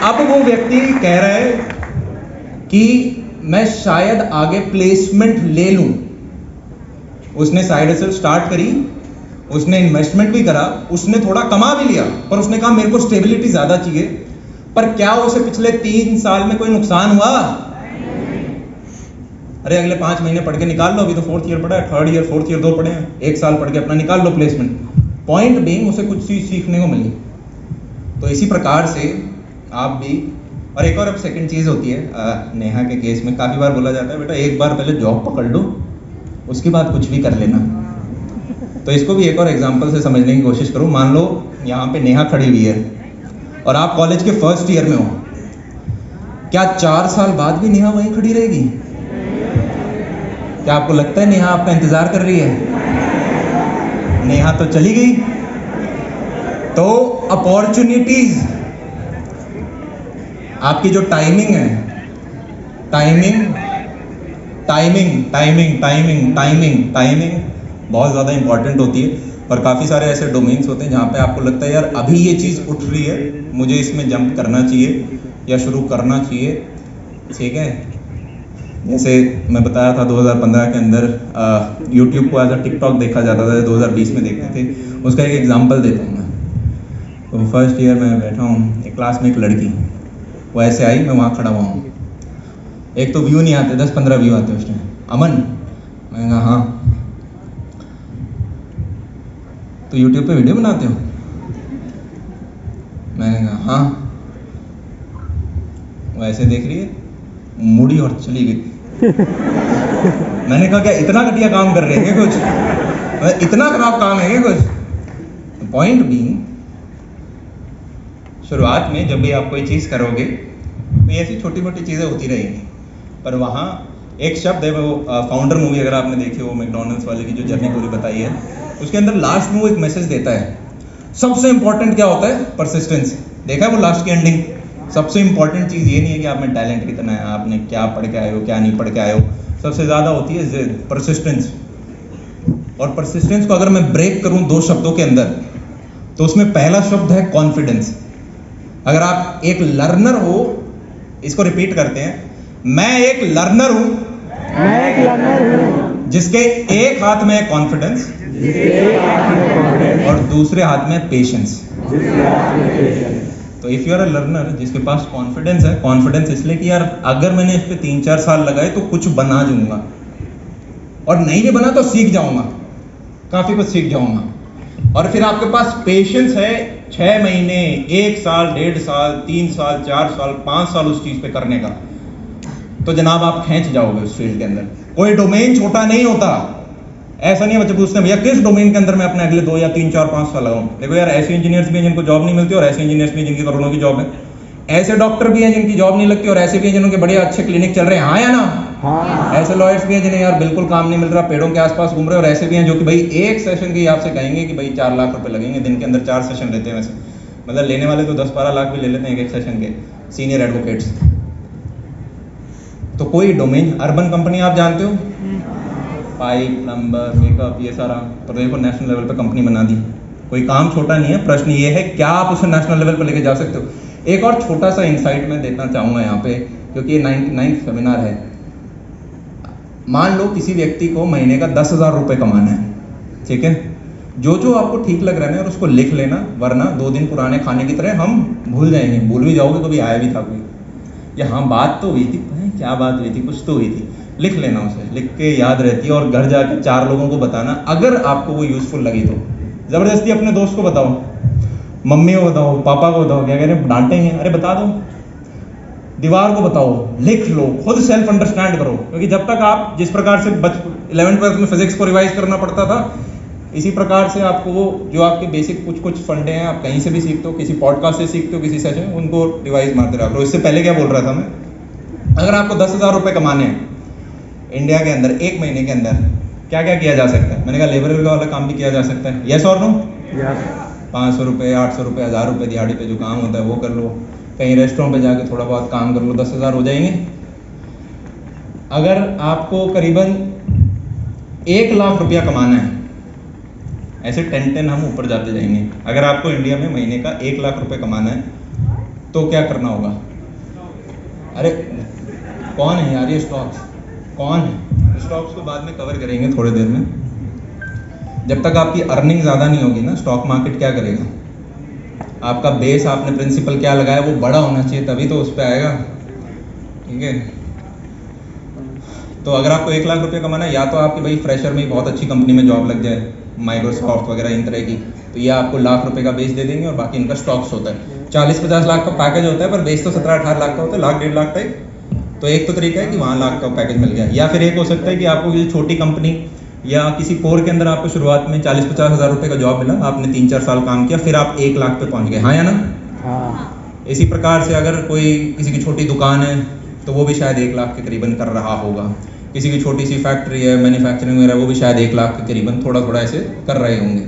अब वो व्यक्ति कह रहा है कि मैं शायद आगे प्लेसमेंट ले लूं। उसने साइड हसल स्टार्ट करी, उसने इन्वेस्टमेंट भी करा, उसने थोड़ा कमा भी लिया, पर उसने कहा मेरे को स्टेबिलिटी ज्यादा चाहिए। पर क्या उसे पिछले 3 साल में कोई नुकसान हुआ? अरे अगले 5 महीने पढ़ के निकाल लो, अभी तो 4th ईयर पढ़ा है, 3rd ईयर 4th ईयर 2 पढ़े हैं, 1 साल पढ़ के अपना निकाल लो प्लेसमेंट। पॉइंट बीइंग उसे कुछ चीज सीखने को मिली। तो इसी प्रकार से आप भी, और एक और अब सेकंड चीज होती है, नेहा के केस में काफी बार बोला जाता है बेटा एक बार पहले जॉब पकड़ लो, उसके बाद कुछ भी कर लेना। तो इसको भी एक और एग्जांपल से समझने की कोशिश करूं। मान लो यहाँ पे नेहा खड़ी हुई है और आप कॉलेज के 1st ईयर में हो, क्या 4 साल बाद भी नेहा वहीं खड़ी रहेगी? क्या आपको लगता है नेहा आपका इंतजार कर रही है? नेहा तो चली गई। तो अपॉर्चुनिटीज, आपकी जो टाइमिंग है, टाइमिंग बहुत ज़्यादा इंपॉर्टेंट होती है। और काफ़ी सारे ऐसे डोमेन्स होते हैं जहाँ पे आपको लगता है यार अभी ये चीज़ उठ रही है, मुझे इसमें जंप करना चाहिए या शुरू करना चाहिए। ठीक है, जैसे मैं बताया था 2015 के अंदर यूट्यूब को एज अ टिकटॉक देखा जाता था, 2020 में देखते थे। उसका एक एग्जांपल देता हूँ मैं। तो 1st ईयर में बैठा हूँ, एक क्लास में एक लड़की, वो ऐसे आई, मैं वहाँ खड़ा हुआ हूँ। एक तो व्यू नहीं आते, 10-15 व्यू आते उस टाइम। अमन, मैंने कहा हाँ। तो यूट्यूब पे वीडियो बनाते हो? मैंने कहा हाँ। वो ऐसे देख रही है, मुड़ी और चली गई। मैंने कहा क्या इतना घटिया काम कर रहे हैं कुछ, इतना खराब काम है क्या कुछ? पॉइंट बीइंग, शुरुआत में जब भी आप कोई चीज़ करोगे तो ऐसी छोटी मोटी चीज़ें होती रहेंगी, पर वहाँ एक शब्द है, वो फाउंडर मूवी अगर आपने देखी हो, मैकडॉनल्ड्स वाले की जो जर्नी पूरी बताई है, उसके अंदर लास्ट में वो एक मैसेज देता है। सबसे इंपॉर्टेंट क्या होता है? परसिस्टेंस। देखा है वो लास्ट की एंडिंग? सबसे इंपॉर्टेंट चीज़ ये नहीं है कि आप में टैलेंट कितना है, आपने क्या पढ़ के आए हो, क्या नहीं पढ़ के आए हो। सबसे ज़्यादा होती है जिद, परसिस्टेंस। और परसिस्टेंस को अगर मैं ब्रेक करूँ 2 शब्दों के अंदर, तो उसमें पहला शब्द है कॉन्फिडेंस। अगर आप एक लर्नर हो, इसको रिपीट करते हैं, मैं एक लर्नर हूं, जिसके एक हाथ में है कॉन्फिडेंस और दूसरे हाथ में पेशेंस। तो if you are a learner जिसके पास कॉन्फिडेंस है, कॉन्फिडेंस इसलिए कि यार अगर मैंने इस पे 3-4 साल लगाए तो कुछ बना जाऊंगा, और नहीं भी बना तो सीख जाऊंगा, काफी कुछ सीख जाऊंगा। और फिर आपके पास पेशेंस है 6 महीने, 1 साल, 1.5 साल, 3 साल, 4 साल, 5 साल उस चीज पे करने का, तो जनाब आप खींच जाओगे उस फील्ड के अंदर। कोई डोमेन छोटा नहीं होता, ऐसा नहीं है बच्चे पूछते हैं भैया किस डोमेन के अंदर मैं अपने अगले 2 या 3 4 5 साल लगाऊं। देखो यार, ऐसे इंजीनियर्स भी हैं जिनको जॉब नहीं मिलती और ऐसे इंजीनियर्स भी हैं जिनकी करोड़ों की जॉब है, ऐसे डॉक्टर भी हैं जिनकी जॉब नहीं लगती और ऐसे भी हैं जिनके बड़े अच्छे क्लिनिक चल रहे हैं, हाँ या ना? हाँ। ऐसे लॉयर्स भी हैं जिन्हें यार बिल्कुल काम नहीं मिल रहा, पेड़ों के आसपास घूम रहे, और ऐसे भी हैं जो कि भाई एक सेशन की आपसे कहेंगे कि भाई 4 लाख रुपए लगेंगे, दिन के अंदर 4 सेशन लेते हैं। वैसे मतलब लेने वाले तो 10-12 लाख भी ले लेते हैं एक सेशन के, सीनियर एडवोकेट्स। तो कोई डोमेन, अर्बन कंपनी आप जानते हो, पाइप, प्लम्बर, मेकअप, ये सारा, पर देखो नेशनल लेवल पे कंपनी बना दी। कोई काम छोटा नहीं है, प्रश्न ये है क्या आप उसे नेशनल लेवल पे लेके जा सकते हो। एक और छोटा सा इंसाइट मैं देना चाहूँगा यहाँ पे, क्योंकि ये 99th सेमिनार है। मान लो किसी व्यक्ति को महीने का 10,000 रुपये कमाना है, ठीक है, जो आपको ठीक लग रहा है और उसको लिख लेना, वरना 2 दिन पुराने खाने की तरह हम भूल जाएंगे, भूल भी जाओगे कभी आया भी था कोई, या हाँ बात तो हुई थी, क्या बात हुई थी, कुछ तो हुई थी, लिख लेना उसे, लिख के याद रहती है, और घर जाके 4 लोगों को बताना, अगर आपको वो यूजफुल लगी तो। ज़बरदस्ती अपने दोस्त को बताओ, मम्मी को बताओ, पापा को बताओ, क्या कह रहे हैं डांटेंगे, अरे बता दो, दीवार को बताओ, लिख लो, खुद सेल्फ अंडरस्टैंड करो। क्योंकि जब तक आप जिस प्रकार से 11th-12th में फिजिक्स को रिवाइज करना पड़ता था, इसी प्रकार से आपको वो जो आपके बेसिक कुछ फंडे हैं, आप कहीं से भी सीखते हो, किसी पॉडकास्ट से सीखते हो, किसी सेशन, उनको रिवाइज मारते रहो। इससे पहले क्या बोल रहा था मैं, अगर आपको 10,000 रुपये कमाने हैं इंडिया के अंदर 1 महीने के अंदर, क्या क्या किया जा सकता है? मैंने कहा लेबर वाला काम भी किया जा सकता है, यस और नो? 500 रुपये, 800 रुपये, 1000 रुपये दिहाड़ी पे जो काम होता है वो कर लो, कहीं रेस्टोरेंट पे जाके थोड़ा बहुत काम कर लो, 10,000 हो जाएंगे। अगर आपको करीबन 1 लाख रुपया कमाना है, ऐसे 10 हम ऊपर जाते जाएंगे, अगर आपको इंडिया में महीने का 1 लाख रुपये कमाना है तो क्या करना होगा? अरे कौन है यार ये स्टॉक्स, कौन है? स्टॉक्स को बाद में कवर करेंगे थोड़ी देर में। जब तक आपकी अर्निंग ज़्यादा नहीं होगी ना, स्टॉक मार्केट क्या करेगा? आपका बेस, आपने प्रिंसिपल क्या लगाया वो बड़ा होना चाहिए, तभी तो उस पर आएगा, ठीक है। तो अगर आपको 1 लाख रुपये कमाना है, या तो आपकी भाई फ्रेशर में ही बहुत अच्छी कंपनी में जॉब लग जाए, माइक्रोसॉफ्ट वगैरह इन तरह की, तो ये आपको 1 लाख रुपये का बेस दे देंगे और बाकी इनका स्टॉक्स होता है। 40-50 लाख का पैकेज होता है, पर बेस तो 17-18 लाख का होता है, 1-1.5 लाख टाइप। तो एक तो तरीका है कि वहाँ 1 लाख का पैकेज मिल गया, या फिर एक हो सकता है कि आपको किसी छोटी कंपनी या किसी कोर के अंदर आपको शुरुआत में 40-50 हज़ार रुपये का जॉब मिला, आपने 3-4 साल काम किया, फिर आप 1 लाख पे पहुँच गए, हाँ या ना? हाँ। इसी प्रकार से अगर कोई किसी की छोटी दुकान है तो वो भी शायद 1 लाख के करीबन कर रहा होगा, किसी की छोटी सी फैक्ट्री है, मैन्युफैक्चरिंग वगैरह, वो भी शायद 1 लाख के करीबन थोड़ा थोड़ा ऐसे कर रहे होंगे।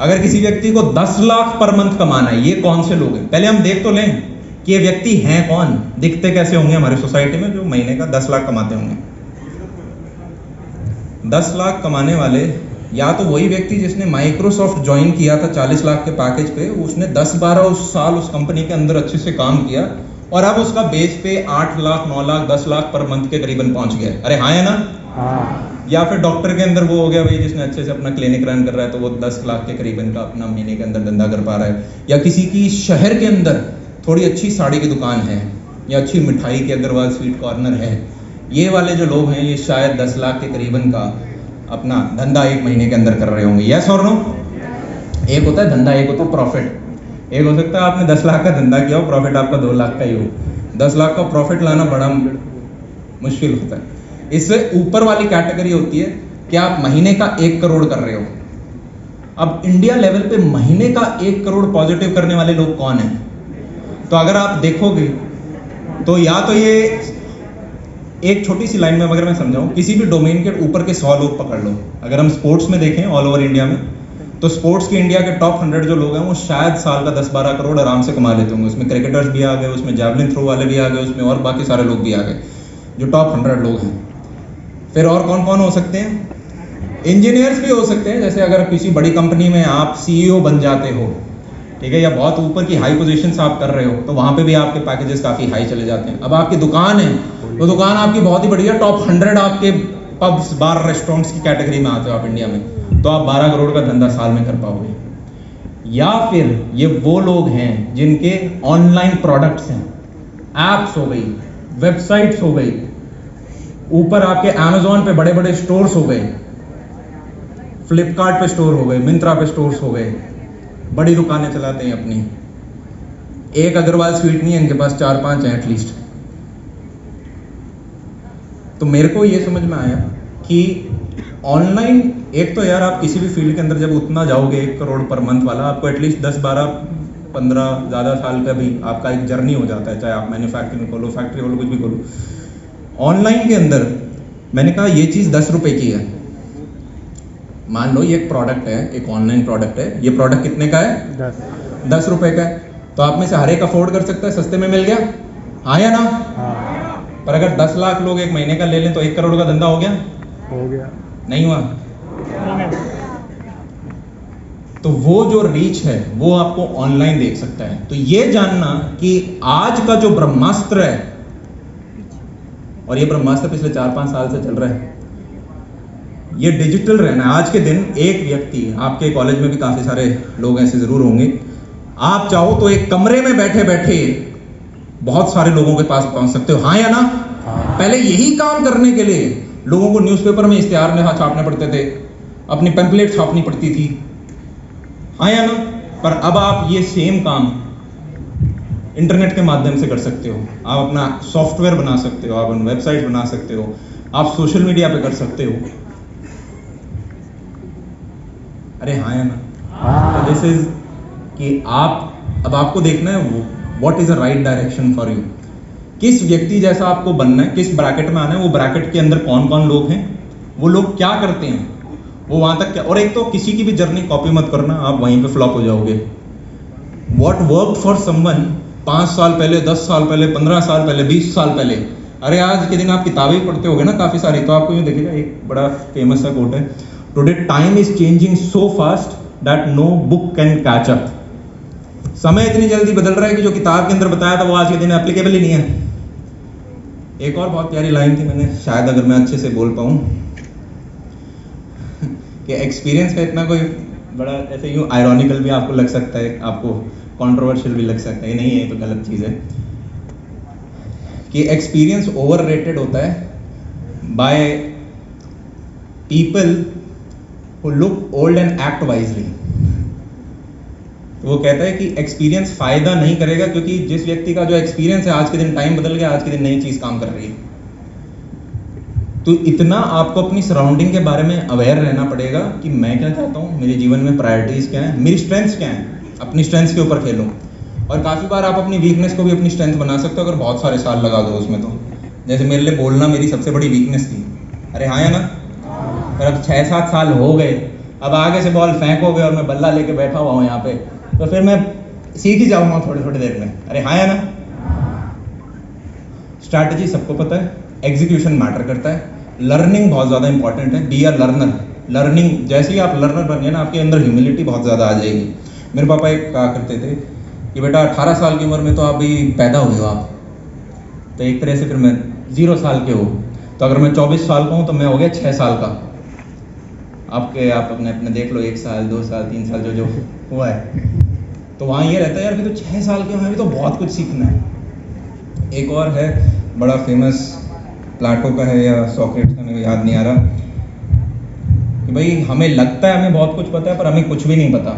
अगर किसी व्यक्ति को 10 लाख पर मंथ कमाना है, ये कौन से लोग हैं? पहले हम देख तो लें कि ये व्यक्ति हैं कौन, दिखते कैसे होंगे हमारी सोसाइटी में जो महीने का 10 लाख कमाते होंगे। 10 लाख कमाने वाले या तो वही व्यक्ति जिसने माइक्रोसॉफ्ट ज्वाइन किया था 40 लाख के पैकेज पे, उसने 10-12 साल उस कंपनी के अंदर अच्छे से काम किया और अब उसका बेस पे 8 लाख, 9 लाख, 10 लाख पर मंथ के करीबन पहुंच गया। अरे हाँ या ना? हाँ। या फिर डॉक्टर के अंदर वो हो गया भाई जिसने अच्छे से अपना क्लिनिक रन कर रहा है, तो वो 10 लाख के करीबन का अपना महीने के अंदर धंधा कर पा रहा है। या किसी की शहर के अंदर थोड़ी अच्छी साड़ी की दुकान है या अच्छी मिठाई के अग्रवाल स्वीट कॉर्नर है, ये वाले जो लोग हैं ये शायद 10 लाख के करीबन का अपना धंधा 1 महीने के अंदर कर रहे होंगे, यस और नो? एक होता है धंधा, एक होता है प्रॉफिट। एक हो सकता है आपने 10 लाख का धंधा किया हो, प्रॉफिट आपका 2 लाख का ही हो। 10 लाख का प्रॉफिट लाना बड़ा मुश्किल होता है। इससे ऊपर वाली कैटेगरी होती है कि आप महीने का 1 करोड़ कर रहे हो। अब इंडिया लेवल पे महीने का 1 करोड़ पॉजिटिव करने वाले लोग कौन हैं? तो अगर आप देखोगे तो या तो ये एक छोटी सी लाइन में अगर मैं समझाऊं, किसी भी डोमेन के ऊपर के 100 लोग पकड़ लो। अगर हम स्पोर्ट्स में देखें ऑल ओवर इंडिया में, तो स्पोर्ट्स के इंडिया के टॉप 100 जो लोग हैं वो शायद साल का 10-12 करोड़ आराम से कमा लेते होंगे। उसमें क्रिकेटर्स भी आ गए, उसमें जैवलिन थ्रो वाले भी आ गए, उसमें और बाकी सारे लोग भी आ गए जो टॉप 100 लोग हैं। फिर और कौन कौन हो सकते हैं? इंजीनियर्स भी हो सकते हैं। जैसे अगर किसी बड़ी कंपनी में आप CEO बन जाते हो, ठीक है, या बहुत ऊपर की हाई पोजीशंस आप कर रहे हो, तो वहाँ पे भी आपके पैकेजेस काफ़ी हाई चले जाते हैं। अब आपकी दुकान है तो दुकान आपकी बहुत ही बढ़िया, टॉप 100 आपके पब्स, बार, रेस्टोरेंट्स की कैटेगरी में आते हो आप इंडिया में, तो आप 12 करोड़ का धंधा साल में कर पाओगे। या फिर ये वो लोग हैं जिनके ऑनलाइन प्रोडक्ट्स हैं, एप्स हो गई, वेबसाइट्स हो गई, ऊपर आपके अमेजोन पे बड़े बड़े स्टोर्स हो गए, फ्लिपकार्ट पे स्टोर हो गए, मिंत्रा पे स्टोर्स हो गए, बड़ी दुकानें चलाते हैं अपनी। एक अग्रवाल स्वीट नहीं है इनके पास, 4-5 हैं एटलीस्ट। तो मेरे को ये समझ में आया कि ऑनलाइन एक तो यार आप किसी भी फील्ड के अंदर जब उतना जाओगे 1 करोड़ पर मंथ वाला, आपको एटलीस्ट 10, 12, 15 ज़्यादा साल का भी आपका एक जर्नी हो जाता है, चाहे आप मैन्युफैक्चरिंग खोलो, फैक्ट्री खोलो, कुछ भी खोलो। ऑनलाइन के अंदर मैंने कहा ये चीज़ 10 रुपए की है, मान लो ये एक प्रोडक्ट है, एक ऑनलाइन प्रोडक्ट है, ये प्रोडक्ट कितने का है? 10 रुपए का है। तो आप में से हर एक अफोर्ड कर सकता है, सस्ते में मिल गया, हाँ या ना? पर अगर 10 लाख लोग एक महीने का ले लें तो 1 करोड़ का धंधा हो गया? नहीं हुआ। तो वो जो रीच है वो आपको ऑनलाइन देख सकता है। तो ये जानना कि आज का जो ब्रह्मास्त्र है, और ये ब्रह्मास्त्र पिछले 4-5 साल से चल रहा है, ये डिजिटल रहना है। आज के दिन एक व्यक्ति, आपके कॉलेज में भी काफी सारे लोग ऐसे जरूर होंगे, आप चाहो तो एक कमरे में बैठे बैठे बहुत सारे लोगों के पास पहुंच सकते हो, हाँ या ना? पहले यही काम करने के लिए लोगों को न्यूज़पेपर में इश्तिहार छापने पड़ते थे, अपनी पैम्पलेट छापनी पड़ती थी, हाँ या ना? पर अब आप ये सेम काम इंटरनेट के माध्यम से कर सकते हो। आप अपना सॉफ्टवेयर बना सकते हो, आप अपनी वेबसाइट बना सकते हो, आप सोशल मीडिया पे कर सकते हो। अरे हाँ या ना? तो दिस इज कि आप अब आपको देखना है what is the right direction for you. किस व्यक्ति जैसा आपको बनना है, किस ब्रैकेट में आना है, वो ब्रैकेट के अंदर कौन कौन लोग हैं, वो लोग क्या करते हैं, वो वहां तक क्या। और एक तो किसी की भी जर्नी कॉपी मत करना, आप वहीं पे फ्लॉप हो जाओगे। व्हाट वर्कड फॉर समवन 5 साल पहले, 10 साल पहले, 15 साल पहले, 20 साल पहले, अरे आज के दिन आप किताबें पढ़ते होगे ना काफी सारी, तो आपको ये देखिएगा एक बड़ा फेमस सा कोट है, today time is changing so fast that no book can catch up. समय इतनी जल्दी बदल रहा है कि जो किताब के अंदर बताया था वो आज के दिन एप्लीकेबल ही नहीं है। एक और बहुत प्यारी लाइन थी, मैंने शायद अगर मैं अच्छे से बोल पाऊं कि एक्सपीरियंस का इतना कोई बड़ा ऐसे यूं आयरॉनिकल भी आपको लग सकता है, आपको कंट्रोवर्शियल भी लग सकता है, नहीं है ये तो गलत चीज़ है, कि एक्सपीरियंस ओवररेटेड होता है by people who look old and act wisely. वो कहता है कि एक्सपीरियंस फायदा नहीं करेगा, क्योंकि जिस व्यक्ति का जो एक्सपीरियंस है, आज के दिन टाइम बदल गया, आज के दिन नई चीज काम कर रही है। तो इतना आपको अपनी सराउंडिंग के बारे में अवेयर रहना पड़ेगा कि मैं क्या चाहता हूँ, मेरे जीवन में प्रायोरिटीज क्या है, मेरी स्ट्रेंथ्स क्या है, अपनी स्ट्रेंथ्स के ऊपर खेलो। और काफी बार आप अपनी वीकनेस को भी अपनी स्ट्रेंथ बना सकते हो अगर बहुत सारे साल लगा दो उसमें। तो जैसे मेरे लिए बोलना मेरी सबसे बड़ी वीकनेस थी, अरे हाँ या ना? पर अब 6-7 साल हो गए, अब आगे से बॉल फेंकोगे और मैं बल्ला लेके बैठा हुआ हूँ यहाँ पे, तो फिर मैं सीख ही जाऊंगा थोड़ी देर में। अरे हाँ या ना? स्ट्रैटेजी सबको पता है, एग्जीक्यूशन मैटर करता है, लर्निंग बहुत ज़्यादा इंपॉर्टेंट है, बी अ लर्नर। लर्निंग, जैसे ही आप लर्नर बन गए ना, आपके अंदर ह्यूमिलिटी बहुत ज़्यादा आ जाएगी। मेरे पापा एक कहा करते थे कि बेटा 18 साल की उम्र में तो आप भी पैदा हुए हो आप, तो एक तरह से फिर मैं 0 साल के हो, तो अगर मैं 24 साल का हूँ तो मैं हो गया 6 साल का। आप अपने देख लो 1 साल, 2 साल, 3 साल जो हुआ है, तो वहाँ ये रहता है यार कि तो 6 साल के हमें तो बहुत कुछ सीखना है। एक और है बड़ा फेमस, प्लाटो का है या सॉक्रेटिस का, मेरे याद नहीं आ रहा, कि भाई हमें लगता है हमें बहुत कुछ पता है पर हमें कुछ भी नहीं पता।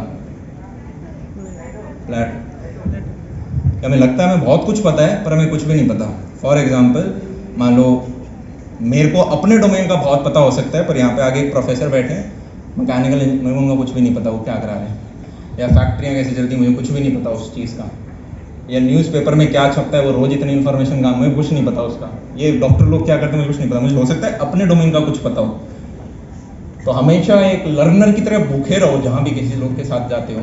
हमें लगता है हमें बहुत कुछ पता है पर हमें कुछ भी नहीं पता। फॉर एग्जाम्पल, मान लो मेरे को अपने डोमेन का बहुत पता हो सकता है, पर यहाँ पे आगे एक प्रोफेसर बैठे हैं, मैकेनिकल इंजीनियरिंग का कुछ भी नहीं पता वो क्या करा रहे हैं, या फैक्ट्रियाँ कैसे चलती मुझे कुछ भी नहीं पता उस चीज़ का, या न्यूज़पेपर में क्या छपता है वो रोज इतनी इन्फॉर्मेशन का मुझे कुछ नहीं पता उसका, ये डॉक्टर लोग क्या करते हैं मुझे कुछ नहीं पता। मुझे हो सकता है अपने डोमेन का कुछ पता हो। तो हमेशा एक लर्नर की तरह भूखे रहो जहाँ भी किसी लोग के साथ जाते हो।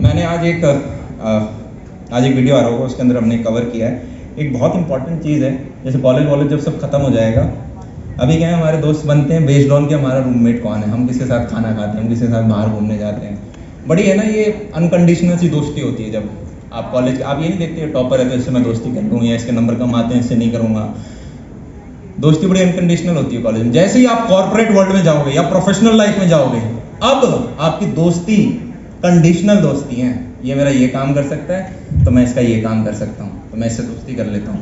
मैंने आज एक वीडियो आ रहा होगा, उसके अंदर हमने कवर किया है एक बहुत इंपॉर्टेंट चीज़ है। जैसे कॉलेज जब सब खत्म हो जाएगा, अभी क्या है हमारे दोस्त बनते हैं बेस्ड ऑन कि हमारा रूममेट कौन है, हम किसके साथ खाना खाते हैं, हम किसके साथ बाहर घूमने जाते हैं। बड़ी है ना ये अनकंडीशनल सी दोस्ती होती है। जब आप कॉलेज, आप ये नहीं देखते टॉपर है तो इससे मैं दोस्ती कर लूँ, या इसके नंबर कम आते हैं इससे नहीं करूँगा। दोस्ती बड़ी अनकंडीशनल होती है कॉलेज में। जैसे ही आप कॉर्पोरेट वर्ल्ड में जाओगे या प्रोफेशनल लाइफ में जाओगे, अब आपकी दोस्ती कंडीशनल दोस्ती है। ये मेरा ये काम कर सकता है तो मैं इसका ये काम कर सकता हूँ, तो मैं इससे दोस्ती कर लेता हूँ।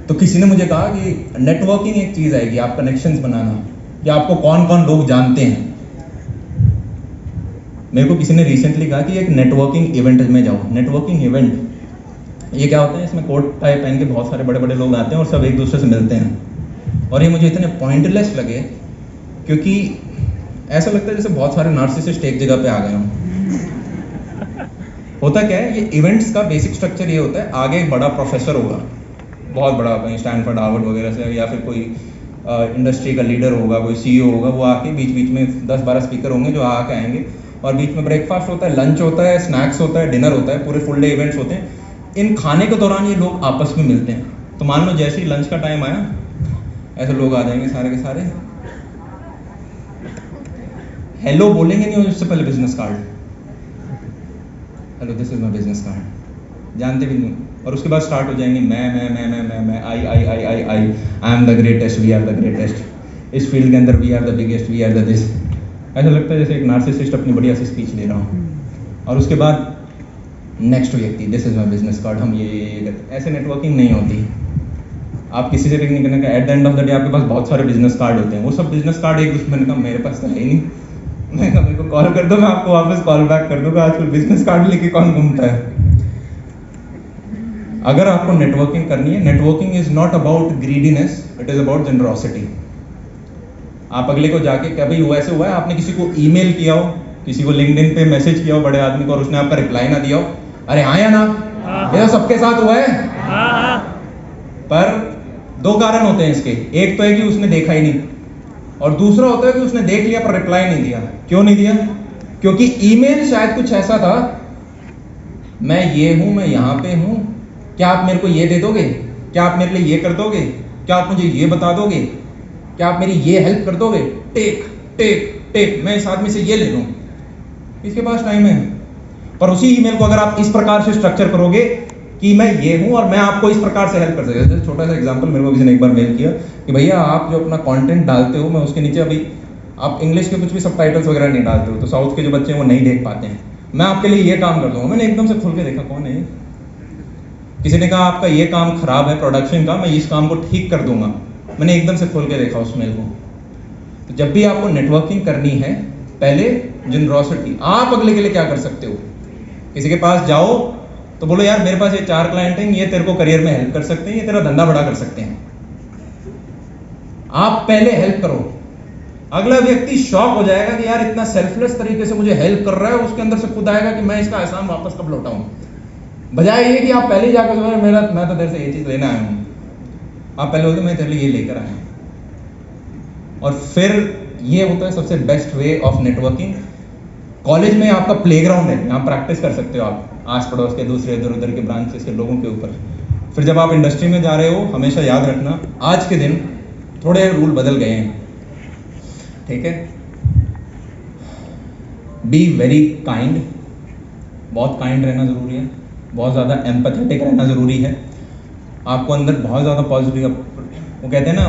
तो किसी ने मुझे कहा कि नेटवर्किंग एक चीज़ आएगी, आप कनेक्शंस बनाना, कि आपको कौन कौन लोग जानते हैं। मेरे को किसी ने रिसेंटली कहा कि एक नेटवर्किंग इवेंट में जाओ। नेटवर्किंग इवेंट ये क्या होता है, इसमें कोट टाई पहन के बहुत सारे बड़े बड़े लोग आते हैं और सब एक दूसरे से मिलते हैं। और ये मुझे इतने पॉइंटलेस लगे, क्योंकि ऐसा लगता है जैसे बहुत सारे नार्सिसिस्ट एक जगह पे आ गए हों। होता क्या है, ये इवेंट्स का बेसिक स्ट्रक्चर ये होता है, आगे एक बड़ा प्रोफेसर होगा, बहुत बड़ा, कहीं स्टैनफोर्ड हार्वर्ड वगैरह से, या फिर कोई इंडस्ट्री का लीडर होगा, कोई CEO होगा, वो आके बीच बीच में 10-12 स्पीकर होंगे जो आके आएंगे, और बीच में ब्रेकफास्ट होता है, लंच होता है, स्नैक्स होता है, डिनर होता है, पूरे फुल डे इवेंट्स होते हैं। इन खाने के दौरान ये लोग आपस में मिलते हैं। तो मान लो जैसे ही लंच का टाइम आया, ऐसे लोग आ जाएंगे सारे के सारे, हेलो बोलेंगे नहीं, उससे पहले business card, hello this is my business card, जानते भी नहीं, और उसके बाद स्टार्ट हो जाएंगे मैं I am the greatest, we are the greatest, इस फील्ड के अंदर we are the biggest, we are the this. ऐसा लगता है जैसे एक नार्सिसिस्ट अपनी बढ़िया सी स्पीच दे रहा हूँ, और उसके बाद नेक्स्ट व्यक्ति, this is my business card, हम ये करते। ऐसे नेटवर्किंग नहीं होती। आप किसी से भी नहीं करने का, at the end of the day आपके पास बहुत सारे बिजनेस कार्ड होते हैं, वो सब बिजनेस कार्ड एक दूसरे, मैंने कहा मेरे पास तो है ही नहीं, मैं कहा मेरे को कॉल कर दो, मैं आपको वापस कॉल बैक कर दूंगा। आजकल बिजनेस कार्ड लेके कौन घूमता है? अगर आपको नेटवर्किंग करनी है, networking is not about greediness, it is about generosity. आप अगले को जाके क्या भाई ऐसे हुआ है, आपने किसी को ईमेल किया हो, किसी को लिंक्डइन पे मैसेज किया हो बड़े आदमी को, और उसने आपका रिप्लाई ना दिया हो, अरे हाँ या ना, ये तो सबके साथ हुआ है। पर दो कारण होते हैं इसके, एक तो है कि उसने देखा ही नहीं, और दूसरा होता है कि उसने देख लिया पर रिप्लाई नहीं दिया। क्यों नहीं दिया? क्योंकि ईमेल शायद कुछ ऐसा था, मैं ये हूं, मैं यहां पे हूं, क्या आप मेरे को ये दे दोगे, क्या आप मेरे लिए ये कर दोगे, क्या आप मुझे ये बता दोगे, क्या आप मेरी ये हेल्प कर दोगे, टेक टेक टेक, मैं इस आदमी से ये ले लूं, इसके पास टाइम है। पर उसी ईमेल को अगर आप इस प्रकार से स्ट्रक्चर करोगे कि मैं ये हूं और मैं आपको इस प्रकार से हेल्प कर सकता हूं। छोटा सा एग्जांपल, मेरे को किसी ने एक बार मेल किया कि भैया आप जो अपना कंटेंट डालते हो, मैं उसके नीचे, अभी आप इंग्लिश के कुछ भी सबटाइटल्स वगैरह नहीं डालते हो, तो साउथ के जो बच्चे हैं वो नहीं देख पाते हैं, मैं आपके लिए ये काम कर दूंगा। मैंने एकदम से खोल के देखा, कौन है? किसी ने कहा आपका ये काम खराब है प्रोडक्शन का, मैं इस काम को ठीक कर दूंगा। मैंने एकदम से खोल के देखा उस मेल को। तो जब भी आपको नेटवर्किंग करनी है, पहले जनरॉसिटी, आप अगले के लिए क्या कर सकते हो? किसी के पास जाओ तो बोलो यार मेरे पास ये 4 क्लाइंट हैं, ये तेरे को करियर में हेल्प कर सकते हैं, ये तेरा धंधा बड़ा कर सकते हैं। आप पहले हेल्प करो, अगला व्यक्ति शॉक हो जाएगा कि यार इतना सेल्फलेस तरीके से मुझे हेल्प कर रहा है, उसके अंदर से खुद आएगा कि मैं इसका एहसान वापस कब लौटाऊं। बजाय ये कि आप पहले जाकर मैं तो तेरे से ये चीज लेना आया हूं, आप पहले बोलते मैं तेरे लिए ये लेकर आया हूं। और फिर ये होता है सबसे best way of networking. College में आपका प्लेग्राउंड है, यहाँ प्रैक्टिस कर सकते हो आप आस पड़ोस के दूसरे इधर उधर के ब्रांचेस के लोगों के ऊपर। फिर जब आप इंडस्ट्री में जा रहे हो, हमेशा याद रखना आज के दिन थोड़े रूल बदल गए हैं, ठीक है? बी वेरी काइंड, बहुत काइंड रहना जरूरी है, बहुत ज़्यादा एम्पैथेटिक रहना जरूरी है। आपको अंदर बहुत ज़्यादा पॉजिटिव, वो कहते हैं ना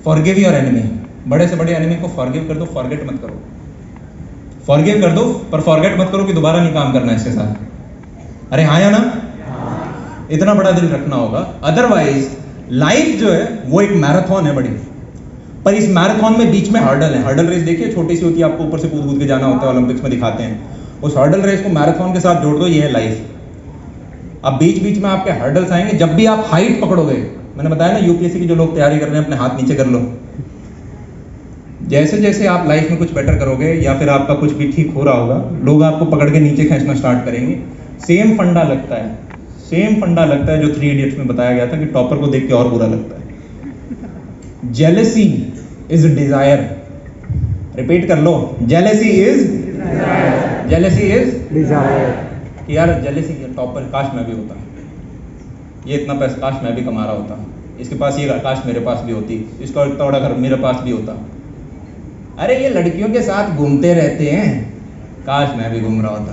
फॉरगिव योर एनिमी, बड़े से बड़े एनिमी को फॉरगिव कर दो, फॉरगेट मत करो। फॉरगिव कर दो पर फॉरगेट मत करो कि दोबारा नहीं काम करना है इसके साथ। अरे हाँ या ना? इतना बड़ा दिल रखना होगा, अदरवाइज लाइफ जो है वो एक मैराथन है बड़ी, पर इस मैराथन में बीच में हर्डल है। हर्डल रेस देखिए, छोटी सी होती है, आपको ऊपर से कूद कूद के जाना होता है, ओलंपिक्स में दिखाते हैं। उस हर्डल रेस को मैराथन के साथ जोड़ दो, ये है लाइफ। अब बीच बीच में आपके हर्डल्स आएंगे, जब भी आप हाइट पकड़ोगे, मैंने बताया ना यूपीएससी की जो लोग तैयारी कर रहे हैं अपने हाथ नीचे कर लो। जैसे जैसे आप लाइफ में कुछ बेटर करोगे या फिर आपका कुछ भी ठीक हो रहा होगा, लोग आपको पकड़ के नीचे खींचना स्टार्ट करेंगे। सेम फंडा लगता है, सेम फंडा लगता है जो 3 इडियट्स में बताया गया था कि टॉपर को देख के और बुरा लगता है। जेलेसी इज डिजायर, रिपीट कर लो, जेलेसी इज डिजायर। कि यार जेलेसी टॉपर, काश मैं भी होता, ये इतना पैसा काश मैं भी कमा रहा होता, इसके पास ये काश मेरे पास भी होती, इसका इतना बड़ा घर मेरे पास भी होता। अरे ये लड़कियों के साथ घूमते रहते हैं, काश मैं भी घूम रहा होता।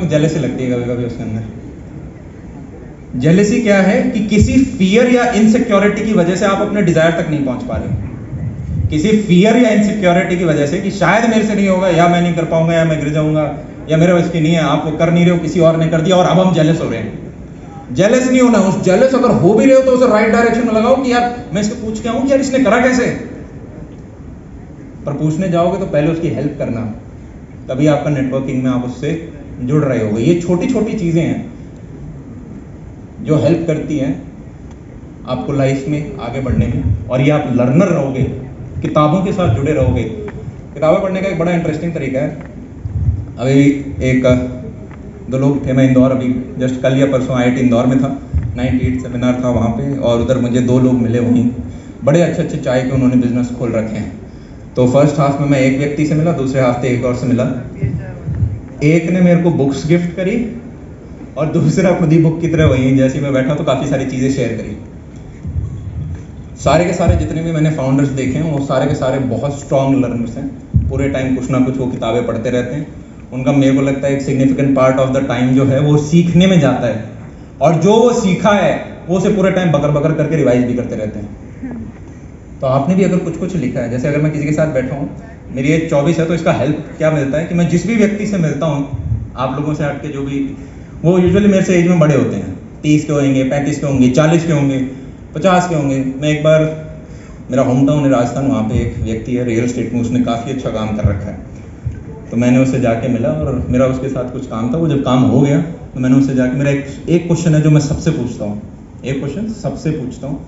जेलेसी लगती है कभी कभी उसके अंदर। जेलेसी क्या है कि किसी फियर या इनसिक्योरिटी की वजह से आप अपने डिजायर तक नहीं पहुंच पा रहे, किसी फियर या इनसिक्योरिटी की वजह से कि शायद मेरे से नहीं होगा, या मैं नहीं कर पाऊंगा, या मैं गिर जाऊंगा, या मेरे वश की नहीं है, आप वो कर नहीं रहे हो, किसी और ने कर दिया और अब हम जेलस हो रहे हैं। जेलस नहीं होना, उस जेलस अगर हो भी रहे हो तो उसे राइट डायरेक्शन में लगाओ कि यार मैं इसको पूछ के आऊं कि यार इसने करा कैसे। पर पूछने जाओगे तो पहले उसकी हेल्प करना, तभी आपका नेटवर्किंग में आप उससे जुड़ रहे होगे। ये छोटी छोटी चीजें हैं जो हेल्प करती हैं आपको लाइफ में आगे बढ़ने में, और ये आप लर्नर रहोगे किताबों के साथ जुड़े रहोगे। किताबें पढ़ने का एक बड़ा इंटरेस्टिंग तरीका है। अभी एक दो लोग थे, मैं इंदौर अभी जस्ट कल या परसों IIT इंदौर में था, 98 सेमिनार था वहाँ पे, और उधर मुझे दो लोग मिले वहीं, बड़े अच्छे अच्छे चाय के उन्होंने बिजनेस खोल रखे हैं। तो फर्स्ट हाफ में मैं एक व्यक्ति से मिला, दूसरे हाफ में एक और से मिला। एक ने मेरे को बुक्स गिफ्ट करी और दूसरा खुद ही बुक की तरह वहीं जैसे मैं बैठा तो काफ़ी सारी चीज़ें शेयर करी। सारे के सारे जितने भी मैंने फाउंडर्स देखे हैं वो सारे के सारे बहुत स्ट्रॉन्ग लर्नर्स हैं, पूरे टाइम कुछ ना कुछ वो किताबें पढ़ते रहते हैं। उनका मेरे को लगता है एक significant part of the time जो है वो सीखने में जाता है, और जो वो सीखा है वो उसे पूरे टाइम बकर बकर करके रिवाइज भी करते रहते हैं। तो आपने भी अगर कुछ कुछ लिखा है, जैसे अगर मैं किसी के साथ बैठा हूँ, मेरी एज 24 है, तो इसका हेल्प क्या मिलता है कि मैं जिस भी व्यक्ति से मिलता हूँ, आप लोगों से हट के जो भी, वो यूजुअली मेरे से एज में बड़े होते हैं, 30 के होंगे, 35 के होंगे, 40 के होंगे, 50 के होंगे। मैं एक बार, मेरा होम टाउन है राजस्थान, वहाँ पे एक व्यक्ति है रियल एस्टेट में, उसने काफ़ी अच्छा काम कर रखा है, तो मैंने उससे जाके मिला और मेरा उसके साथ कुछ काम था। वो जब काम हो गया तो मैंने उससे जाके, मेरा एक क्वेश्चन है जो मैं सबसे पूछता हूँ, एक क्वेश्चन सबसे पूछता हूँ,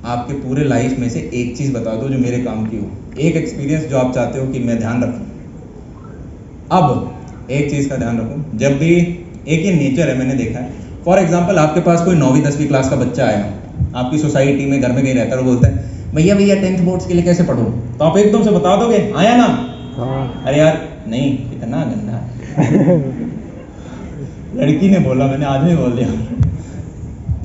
आपके पूरे लाइफ में से एक चीज़ बता दो जो मेरे काम की हो, एक एक्सपीरियंस जो आप चाहते हो कि मैं ध्यान रखूँ। अब एक चीज़ का ध्यान रखूँ, जब भी एक ये नेचर है, मैंने देखा है, फॉर एग्जाम्पल आपके पास कोई 9वीं 10वीं क्लास का बच्चा आया, आपकी सोसाइटी में घर में कहीं रहता है, वो बोलता है भैया 10th बोर्ड्स के लिए कैसे पढ़ूँ, तो आप एकदम से बता दोगे आया ना? अरे यार नहीं, इतना गंदा लड़की ने बोला, मैंने आदमी बोल दिया।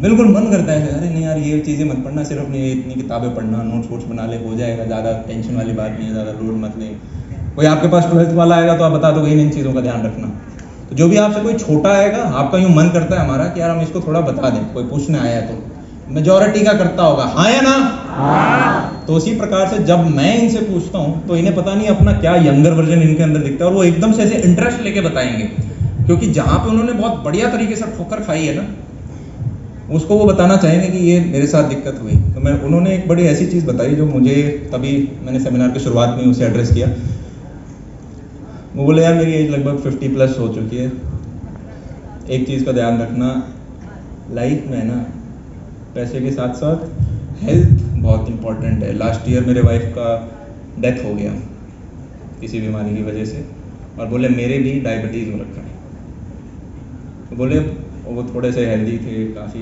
बिल्कुल मन करता है अरे नहीं यार ये चीज़ें मत पढ़ना, सिर्फ अपनी इतनी किताबें पढ़ना, नोट्स वोट्स बना ले, हो जाएगा, ज़्यादा टेंशन वाली बात नहीं है, ज़्यादा लोड मत ले। कोई आपके पास 12th वाला आएगा तो आप बता दोगे इन चीज़ों का ध्यान रखना। तो जो भी आपसे कोई छोटा आएगा, आपका यूँ मन करता है हमारा कि यार हम इसको थोड़ा बता दें, कोई पूछने आया तो मेजॉरिटी का करता होगा हाँ या ना? हाँ। तो उसी प्रकार से जब मैं इनसे पूछता हूँ तो इन्हें पता नहीं अपना क्या यंगर वर्जन इनके अंदर दिखता है, और वो एकदम से ऐसे इंटरेस्ट लेके बताएंगे, क्योंकि जहाँ पे उन्होंने बहुत बढ़िया तरीके से ठोकर खाई है ना, उसको वो बताना चाहेंगे कि ये मेरे साथ दिक्कत हुई। तो मैं, उन्होंने एक बड़ी ऐसी चीज़ बताई जो मुझे, तभी मैंने सेमिनार की शुरुआत में उसे एड्रेस किया। वो बोले यार मेरी एज लगभग 50+ हो चुकी है, एक चीज़ का ध्यान रखना लाइफ में है ना, पैसे के साथ साथ हेल्थ बहुत इंपॉर्टेंट है। लास्ट ईयर मेरे वाइफ का डेथ हो गया किसी बीमारी की वजह से, और बोले मेरे भी डायबिटीज़ हो रखा है। तो बोले वो थोड़े से हेल्दी थे काफ़ी।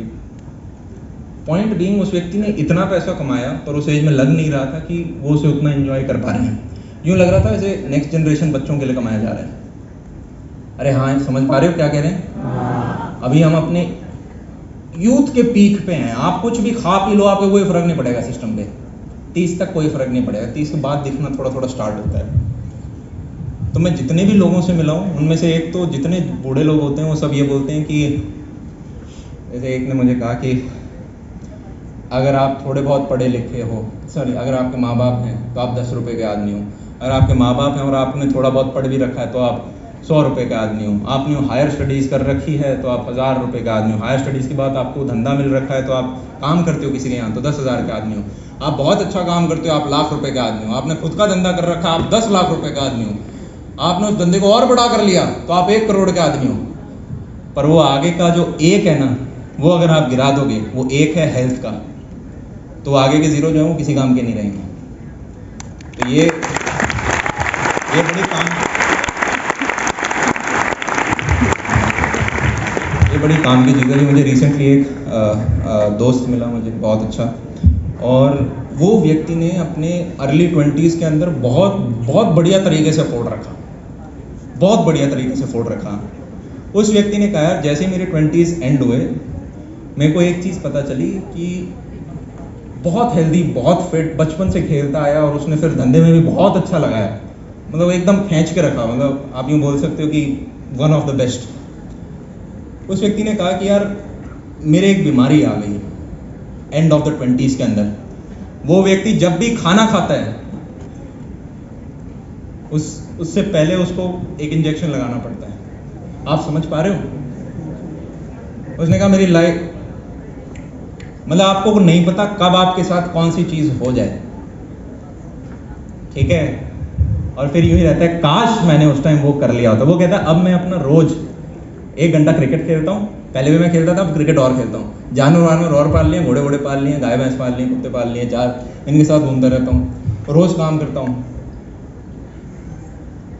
पॉइंट बीइंग, उस व्यक्ति ने इतना पैसा कमाया पर उस एज में लग नहीं रहा था कि वो उसे उतना एंजॉय कर पा रहे हैं। यूँ लग रहा था जैसे नेक्स्ट जनरेशन बच्चों के लिए कमाया जा रहा है। अरे हाँ, समझ पा रहे हो क्या कह रहे हैं? अभी हम अपने यूथ के पीक पे हैं, आप कुछ भी खा पी लो, आपको कोई फर्क नहीं पड़ेगा सिस्टम पे। 30 तक कोई फर्क नहीं पड़ेगा, 30 के बाद दिखना थोड़ा थोड़ा स्टार्ट होता है। तो मैं जितने भी लोगों से मिला हूँ उनमें से एक तो जितने बूढ़े लोग होते हैं वो सब ये बोलते हैं कि, जैसे एक ने मुझे कहा कि अगर आप थोड़े बहुत पढ़े लिखे हो, सॉरी, अगर आपके माँ बाप हैं तो आप 10 रुपये के आदमी हो, अगर आपके माँ बाप हैं और आपने थोड़ा बहुत पढ़ भी रखा है तो आप 100 रुपये का आदमी हो, आपने हायर स्टडीज़ कर रखी है तो आप 1000 रुपये का आदमी हो, हायर स्टडीज़ के बाद आपको धंधा मिल रखा है तो आप काम करते हो किसी के यहाँ तो 10,000 का आदमी हो, आप बहुत अच्छा काम करते हो आप लाख रुपए का आदमी हो, आपने खुद का धंधा कर रखा आप 10 लाख रुपए का आदमी हो, आपने उस धंधे को और बड़ा कर लिया तो आप 1 करोड़ का आदमी हो। पर वो आगे का जो एक है ना, वो अगर आप गिरा दोगे, वो एक है हेल्थ का, तो आगे के 0 जो है वो किसी काम के नहीं रहेंगे। तो ये बड़ी काम की चीज़ है। मुझे रिसेंटली एक दोस्त मिला मुझे बहुत अच्छा, और वो व्यक्ति ने अपने अर्ली 20s के अंदर बहुत बढ़िया तरीके से अफोर्ड रखा, बहुत बढ़िया तरीके से अफोर्ड रखा। उस व्यक्ति ने कहा यार जैसे मेरे 20s एंड हुए, मेरे को एक चीज़ पता चली कि बहुत हेल्दी, बहुत फिट, बचपन से खेलता आया और उसने फिर धंधे में भी बहुत अच्छा लगाया, मतलब एकदम खींच के रखा, मतलब आप यूँ बोल सकते हो कि वन ऑफ द बेस्ट। उस व्यक्ति ने कहा कि यार मेरे एक बीमारी आ गई एंड ऑफ द 20s के अंदर। वो व्यक्ति जब भी खाना खाता है उससे पहले उसको एक इंजेक्शन लगाना पड़ता है। आप समझ पा रहे हो? उसने कहा मेरी लाइफ, मतलब आपको नहीं पता कब आपके साथ कौन सी चीज हो जाए, ठीक है? और फिर यूं ही रहता है काश मैंने उस टाइम वो कर लिया होता। वो कहता है अब मैं अपना रोज 1 घंटा क्रिकेट खेलता हूँ, पहले भी मैं खेलता था, अब क्रिकेट और खेलता हूँ, जानवर और पाल लिए, घोड़े पाल लिए, गाय भैंस पाल लिए, कुत्ते पाल लिए, 4 इनके साथ घूमता रहता हूँ। रोज काम करता हूँ।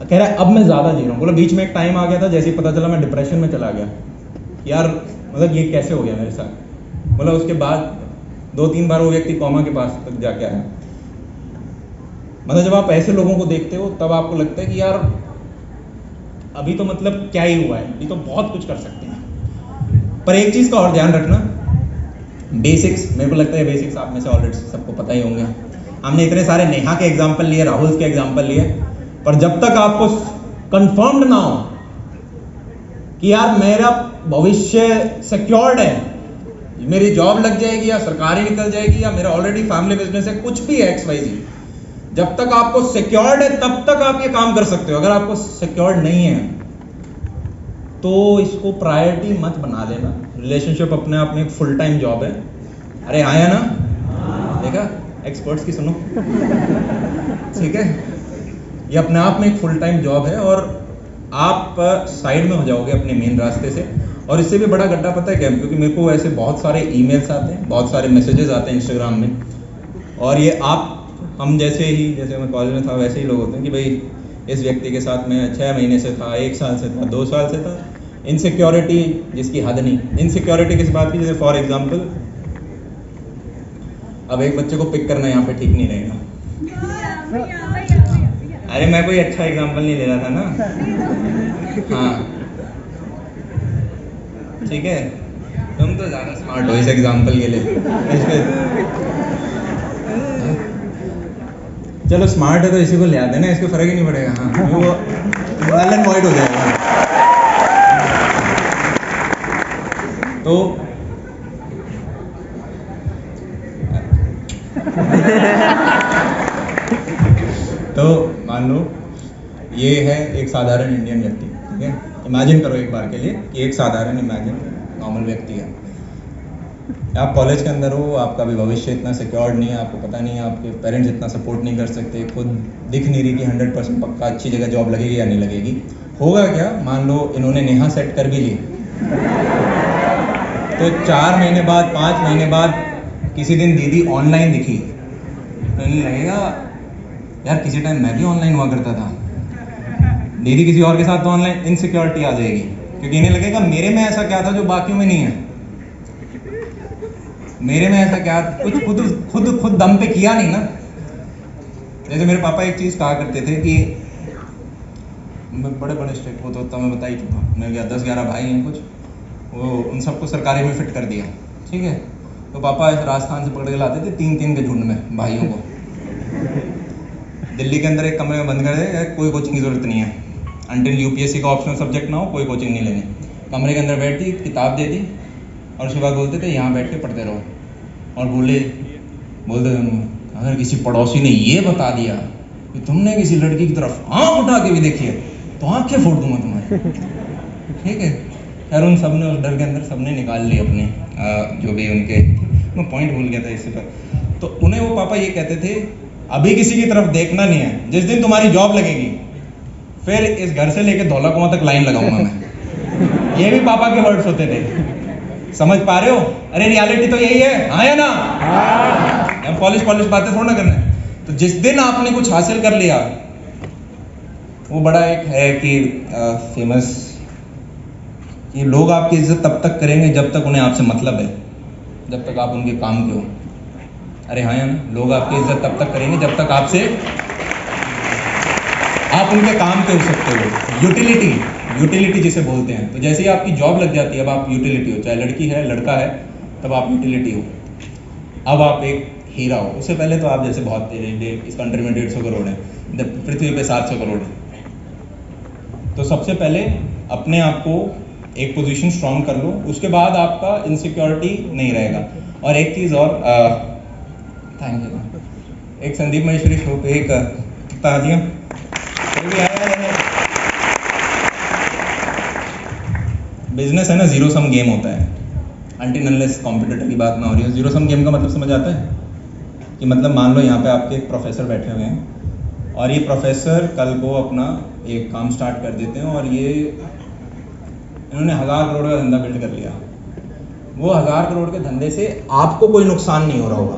कह रहा है अब मैं ज़्यादा जी रहा हूँ। बोला बीच में एक टाइम आ गया था, जैसे ही पता चला मैं डिप्रेशन में चला गया, यार मतलब ये कैसे हो गया मेरे साथ। बोला उसके बाद 2-3 बार वो व्यक्ति कोमा के पास तक जाके आया। मतलब जब आप ऐसे लोगों को देखते हो तब आपको लगता है कि यार अभी तो मतलब क्या ही हुआ है, अभी तो बहुत कुछ कर सकते हैं। पर एक चीज़ का और ध्यान रखना, बेसिक्स, मेरे को लगता है बेसिक्स आप में से ऑलरेडी सबको पता ही होंगे। हमने इतने सारे नेहा के एग्जाम्पल लिए, राहुल के एग्जाम्पल लिए, पर जब तक आपको कंफर्म्ड ना हो कि यार मेरा भविष्य सिक्योर्ड है, मेरी जॉब लग जाएगी या सरकारी निकल जाएगी या मेरा ऑलरेडी फैमिली बिजनेस है, कुछ भी है XYZ, जब तक आपको सिक्योर्ड है तब तक आप ये काम कर सकते हो। अगर आपको सिक्योर्ड नहीं है तो इसको प्रायोरिटी मत बना लेना। रिलेशनशिप अपने आप में एक फुल टाइम जॉब है। अरे आया ना, देखा एक्सपर्ट्स की सुनो, ठीक है, ये अपने आप में एक फुल टाइम जॉब है और आप साइड में हो जाओगे अपने मेन रास्ते से। और इससे भी बड़ा गड्ढा पता है क्या, क्योंकि मेरे को ऐसे बहुत सारे ईमेल्स आते हैं, बहुत सारे मैसेजेस आते हैं इंस्टाग्राम में, और ये हम जैसे मैं कॉलेज में था वैसे ही लोग होते हैं कि भाई इस व्यक्ति के साथ मैं 6 महीने से था, 1 साल से था, 2 साल से था। इनसिक्योरिटी जिसकी हद नहीं। इनसिक्योरिटी किस बात की, जैसे फॉर एग्जाम्पल अब एक बच्चे को पिक करना यहाँ पे ठीक नहीं रहेगा। अरे मैं कोई अच्छा एग्जाम्पल नहीं ले रहा था ना, हाँ ठीक है, तुम तो ज़्यादा स्मार्ट हो इस एग्जाम्पल के लिए। चलो स्मार्ट है तो इसी को ले आते ना, इसको फर्क ही नहीं पड़ेगा। हाँ वो नल एंड वॉइड हो जाएगा। तो मान लो ये है एक साधारण इंडियन व्यक्ति, ठीक है। इमेजिन करो एक बार के लिए कि एक साधारण नॉर्मल व्यक्ति है। आप कॉलेज के अंदर हो, आपका भी भविष्य इतना सिक्योर्ड नहीं है, आपको पता नहीं है, आपके पेरेंट्स इतना सपोर्ट नहीं कर सकते, खुद दिख नहीं रही कि 100% पक्का अच्छी जगह जॉब लगेगी या नहीं लगेगी। होगा क्या, मान लो इन्होंने नेहा सेट कर भी ली, तो 4 महीने बाद 5 महीने बाद किसी दिन दीदी ऑनलाइन दिखी तो इन्हें लगेगा यार किसी टाइम मैं भी ऑनलाइन हुआ करता था, दीदी किसी और के साथ तो ऑनलाइन। इनसिक्योरिटी आ जाएगी, क्योंकि इन्हें लगेगा मेरे में ऐसा क्या था जो बाकियों में नहीं है, मेरे में ऐसा क्या कुछ खुद दम पे किया नहीं ना। जैसे मेरे पापा एक चीज़ कहा करते थे कि बड़े स्ट्रिक्ट हो तो मैं बता ही चुका, मैं क्या 10-11 भाई हैं कुछ, वो उन सबको सरकारी में फिट कर दिया, ठीक है। तो पापा राजस्थान से पकड़ के लाते थे 3-3 के झुंड में भाइयों को, दिल्ली के अंदर एक कमरे में बंद कर दे, कोई कोचिंग की जरूरत नहीं है, अनटिल UPSC का ऑप्शनल सब्जेक्ट ना हो कोई कोचिंग नहीं लेनी। कमरे के अंदर बैठ दी, किताब दे दी और उसके बाद बोलते थे यहाँ बैठ के पढ़ते रहो। और बोलते अगर किसी पड़ोसी ने ये बता दिया कि तुमने किसी लड़की की तरफ आँख उठा के भी देखी है तो आँखें फोड़ दूंगा तुम्हारी, ठीक है। खैर उन सब ने उस डर के अंदर सबने निकाल ली अपने जो भी उनके, मैं पॉइंट भूल गया था इससे पर। तो उन्हें वो पापा ये कहते थे अभी किसी की तरफ देखना नहीं है, जिस दिन तुम्हारी जॉब लगेगी फिर इस घर से लेके धौला कुआं तक लाइन लगाऊंगा मैं। ये भी पापा के वर्ड्स होते थे, समझ पा रहे हो। अरे रियलिटी तो यही है, हाँ या ना, हम पॉलिश बातें थोड़ा ना करना है। तो जिस दिन आपने कुछ हासिल कर लिया, वो बड़ा एक है कि फेमस कि लोग आपकी इज्जत तब तक करेंगे जब तक उन्हें आपसे मतलब है, जब तक आप उनके काम के हो। अरे हाँ या ना, लोग आपकी इज्जत तब तक करेंगे जब तक आप उनके काम पे हो सकते हो। यूटिलिटी जिसे बोलते हैं। तो जैसे ही आपकी जॉब लग जाती है, अब आप यूटिलिटी हो, चाहे लड़की है लड़का है, तब आप यूटिलिटी हो। अब आप एक हीरा हो। उससे पहले तो आप जैसे बहुत इस कंट्री में 150 करोड़ है, पृथ्वी पे 700 करोड़ है। तो सबसे पहले अपने आप को एक पोजीशन स्ट्रॉन्ग कर लो, उसके बाद आपका इनसिक्योरिटी नहीं रहेगा। और एक चीज़ और, थैंक यू, एक संदीप महेश्वरी शो पे एक तालियां बिजनेस है ना, जीरो सम गेम होता है। अनटिल अनलेस कॉम्पिटिटर की बात ना हो रही है। जीरो सम गेम का मतलब समझ आता है कि मतलब मान लो यहाँ पे आपके एक प्रोफेसर बैठे हुए हैं और ये प्रोफेसर कल को अपना एक काम स्टार्ट कर देते हैं और ये इन्होंने 1000 करोड़ का धंधा बिल्ड कर लिया। वो 1000 करोड़ के धंधे से आपको कोई नुकसान नहीं हो रहा होगा,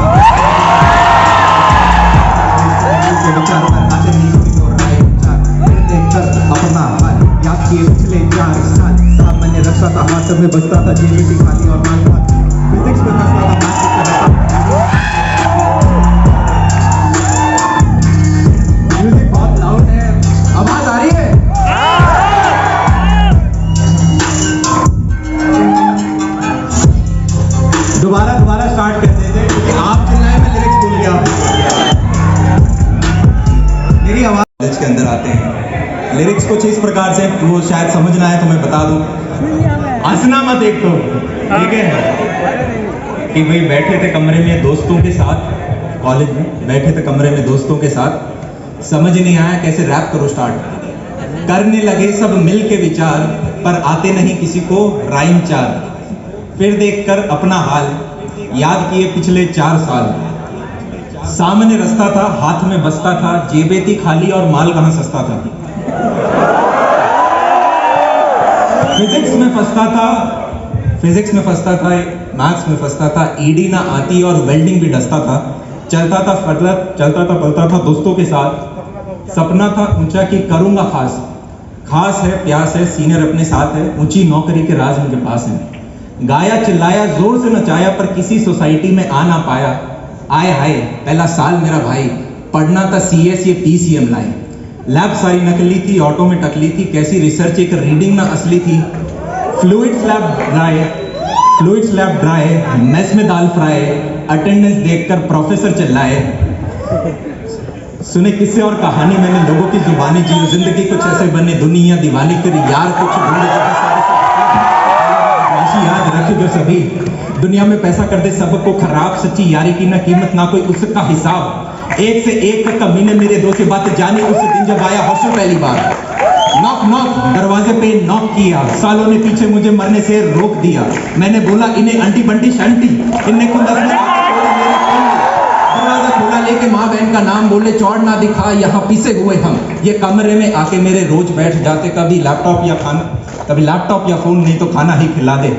था जेबीटी खाली और माल था, फिजिक्स में फंसता था, मैथ्स में फंसता था। म्यूजिक बहुत लाउड है, आवाज आ रही है? दोबारा स्टार्ट करते थे क्योंकि आप चिल्लाए, मैं लिरिक्स भूल गया। मेरी आवाज कॉलेज के अंदर आते हैं, लिरिक्स कुछ इस प्रकार से, वो शायद समझ ना आए तो मैं बता दूं, हंसना मत एक तो, ठीक है, कि भाई बैठे थे कमरे में दोस्तों के साथ, कॉलेज में बैठे थे कमरे में दोस्तों के साथ, समझ नहीं आया कैसे रैप करो स्टार्ट, करने लगे सब मिल के विचार, पर आते नहीं किसी को राइम चार, फिर देखकर अपना हाल याद किए पिछले 4 साल, सामने रास्ता था हाथ में बसता था, जेबें थी खाली और माल कहां सस्ता था, फिजिक्स में फंसता था, मैथ्स में फंसता था, ईडी ना आती और वेल्डिंग भी डसता था, चलता था पलता था दोस्तों के साथ, सपना था ऊंचा कि करूंगा खास है प्यास है, सीनियर अपने साथ है, ऊंची नौकरी के राज उनके पास है, गाया चिल्लाया जोर से नचाया पर किसी सोसाइटी में आ ना पाया, आए हाय पहला साल मेरा भाई, पढ़ना था CS ये PCM लाए, लैब सारी नकली थी, ऑटो में टकली थी, कैसी रिसर्च एक रीडिंग ना असली थी, फ्लूइड्स लैब ड्राई, मेस में दाल फ्राई, अटेंडेंस देखकर प्रोफेसर चिल्लाए, सुने किस्से और कहानी मैंने लोगों की जुबानी जी, जिंदगी कुछ ऐसे बने दुनिया दीवानी, फिर यार कुछ याद रखे जो सभी दुनिया में पैसा कर दे सबको खराब, सच्ची यारी की ना कीमत ना कोई उसका हिसाब, एक से एक कमीने मेरे दो से बात जानी, उस दिन जब आया हॉस्टल पहली बार, नॉक दरवाजे पे नॉक किया, सालों ने पीछे मुझे मरने से रोक दिया, मैंने बोला इन्हें अंटी बंटी शंटी, इन्हें दरवाजा खोला लेके माँ बहन का नाम बोले, चौड़ ना दिखा यहाँ पीसे हुए हम, ये कमरे में आके मेरे रोज बैठ जाते, कभी लैपटॉप या फोन नहीं तो खाना ही खिला दे,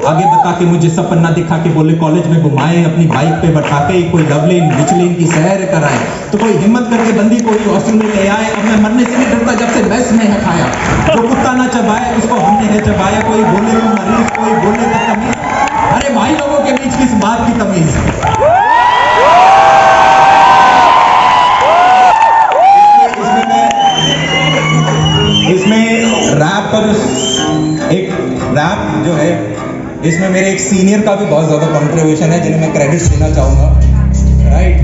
आगे बता के मुझे सपना दिखा के बोले कॉलेज में घुमाए, अपनी बाइक पे बैठा के कोई लवलेन बिचलेन की सैर कराए, तो कोई हिम्मत करके बंदी कोई हॉस्टल में ले आए, अब मैं मरने से नहीं डरता जब से मैस में है खाया, जो कुत्ता ना चबाए उसको हमने है चबाया, कोई बोले तो मरीज कोई बोले तो तमीज, अरे भाई लोगों के बीच किस बात की तमीज, इसमें रैप जो है इसमें मेरे एक सीनियर का भी बहुत ज़्यादा कंट्रीब्यूशन है जिन्हें मैं क्रेडिट्स देना चाहूँगा, राइट,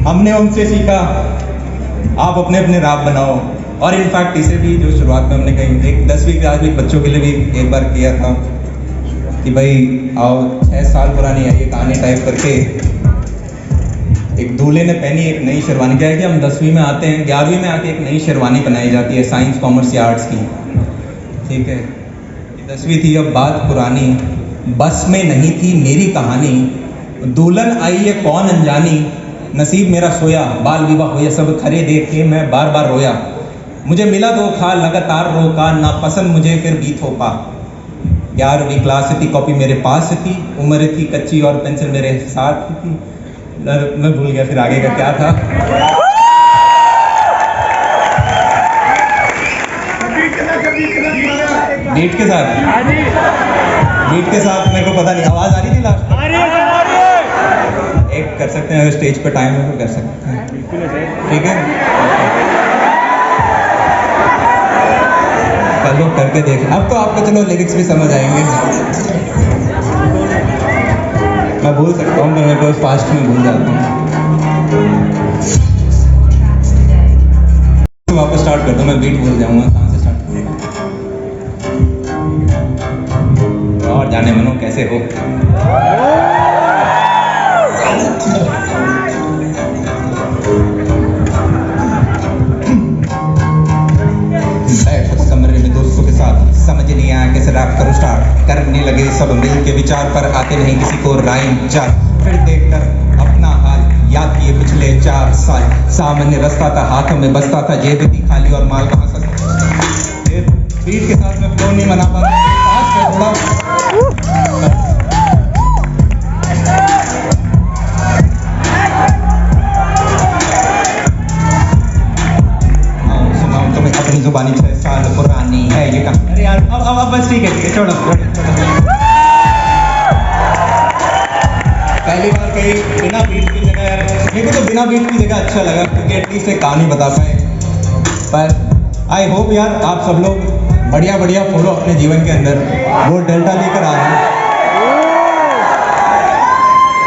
हमने उनसे सीखा, आप अपने अपने रैप बनाओ, और इनफैक्ट इसे भी जो शुरुआत में हमने कही एक 10वीं क्लास में बच्चों के लिए भी एक बार किया था कि भाई आओ 6 साल पुरानी है ये कहानी टाइप करके, एक दूल्हे ने पहनी एक नई शेरवानी, क्या है कि हम 10वीं में आते हैं, 11वीं में आके एक नई शेरवानी बनाई जाती है साइंस कॉमर्स या आर्ट्स की, ठीक है, 10वीं थी अब बात पुरानी, बस में नहीं थी मेरी कहानी, दुल्हन आई है कौन अनजानी, नसीब मेरा सोया, बाल विवाह हुए सब खरे देख के मैं बार बार रोया, मुझे मिला धोखा लगातार रोका, ना पसंद मुझे फिर बीत हो पा, 11वीं क्लास थी, कॉपी मेरे पास थी, उम्र थी कच्ची और पेंसिल मेरे साथ थी, मैं भूल गया फिर आगे का क्या था, बीट के साथ मेरे को पता नहीं, आवाज आ रही थी लास्ट एक कर सकते हैं, अगर स्टेज पे टाइम है तो कर सकते हैं, ठीक है, कल लोग करके देख, अब तो आपको चलो लिरिक्स भी समझ आएंगे, मैं भूल सकता हूँ, मैं बहुत फास्ट में भूल जाता हूँ, तो वापस स्टार्ट कर दो, मैं बीट भूल जाऊंगा, कहाँ से स्टार्ट करूँगा, और जाने मनो कैसे हो, कमरे में दोस्तों के साथ, समझ नहीं आया कैसे रैप करूं स्टार्ट, करने लगे सब मिल के विचार, पर आते नहीं किसी को राइम चार, फिर देखकर अपना हाल याद किए पिछले 4 साल, सामने रास्ता था हाथों में बसता था, जेब थी खाली और माल कहां सस्ता, बीट के साथ में फ्लो नहीं बना पा रहा, थोड़ा जुबानी 6 साल पुरानी है ये कहानी, अरे यार अब बस ठीक है छोड़ो। कहीं बिना बीट की जगह यार, मेरे को तो बिना बीट की जगह अच्छा लगा क्योंकि एटलीस्ट एक कहानी बता पाए। पर आई होप यार आप सब लोग बढ़िया बढ़िया फोटो अपने जीवन के अंदर वो डेल्टा लेकर आ रहे हैं।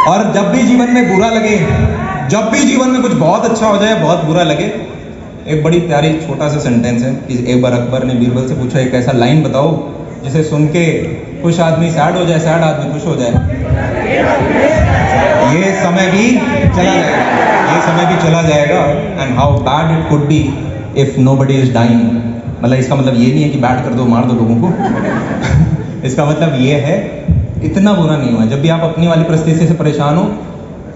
और जब भी जीवन में बुरा लगे, जब भी जीवन में कुछ बहुत अच्छा हो जाए, बहुत बुरा लगे, एक बड़ी प्यारी छोटा सा सेंटेंस है कि एक बार अकबर ने बीरबल से पूछा एक ऐसा लाइन बताओ जिसे सुन के खुश आदमी सैड हो जाए, सैड आदमी खुश हो जाए। ये समय भी चला जाएगा, ये समय भी चला जाएगा। And how bad it could be if nobody is dying. मतलब इसका मतलब ये नहीं है कि बैड कर दो, मार दो लोगों को। इसका मतलब ये है इतना बुरा नहीं हुआ। जब भी आप अपनी वाली परिस्थिति से परेशान हो,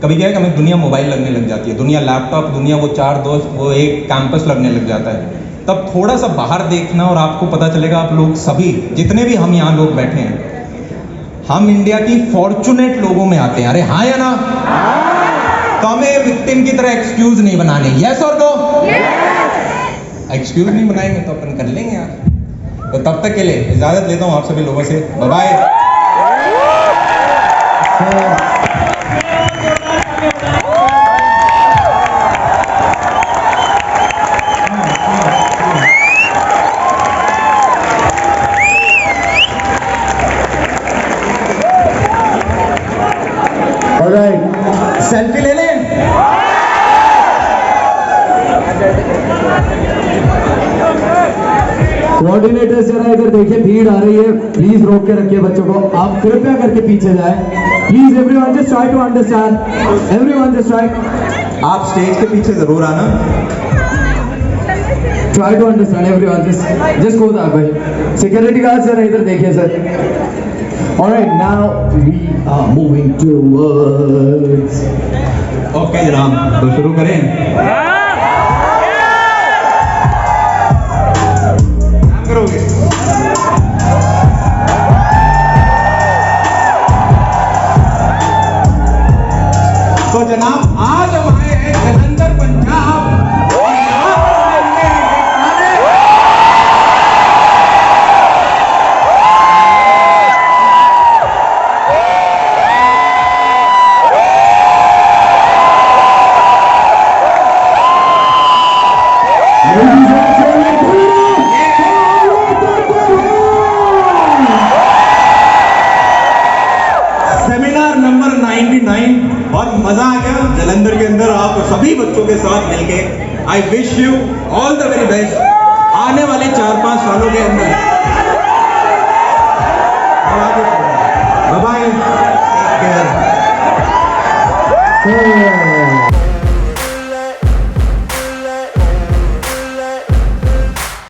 कभी क्या है कि हमें दुनिया मोबाइल लगने लग जाती है, दुनिया लैपटॉप, दुनिया वो चार दोस्त, वो एक कैंपस लगने लग जाता है। तब थोड़ा सा बाहर देखना और आपको पता चलेगा आप लोग सभी जितने भी हम यहाँ लोग बैठे हैं, हम इंडिया की फॉर्चुनेट लोगों में आते हैं। अरे हाँ या ना? तो हमें विक्टिम की तरह एक्सक्यूज नहीं बनाने। यस और नो? एक्सक्यूज नहीं बनाएंगे तो अपन कर लेंगे यार। तो तब तक के लिए इजाजत लेता हूँ आप सभी लोगों से। Bye bye. सेल्फी ले लें। कोऑर्डिनेटर जरा इधर देखिए, भीड़ आ रही है, प्लीज रोक के रखिए बच्चों को। आप कृपया करके पीछे जाएं। Please everyone just try to understand, everyone just try. आप स्टेज के पीछे जरूर आना। Try to understand everyone, just go that way. Security guard जरा इधर देखिए sir. Alright, now we are moving towards. Okay जनाब, तो शुरू करें। काम करोगे? तो जनाब आज हम आए हैं जलंधर पंजाब और यहाँ पर मिलने सेमिनार नंबर 99 और मजा आ गया जलंधर के अंदर आप सभी बच्चों के साथ मिलके। I wish you all the very best आने वाले 4-5 सालों के अंदर।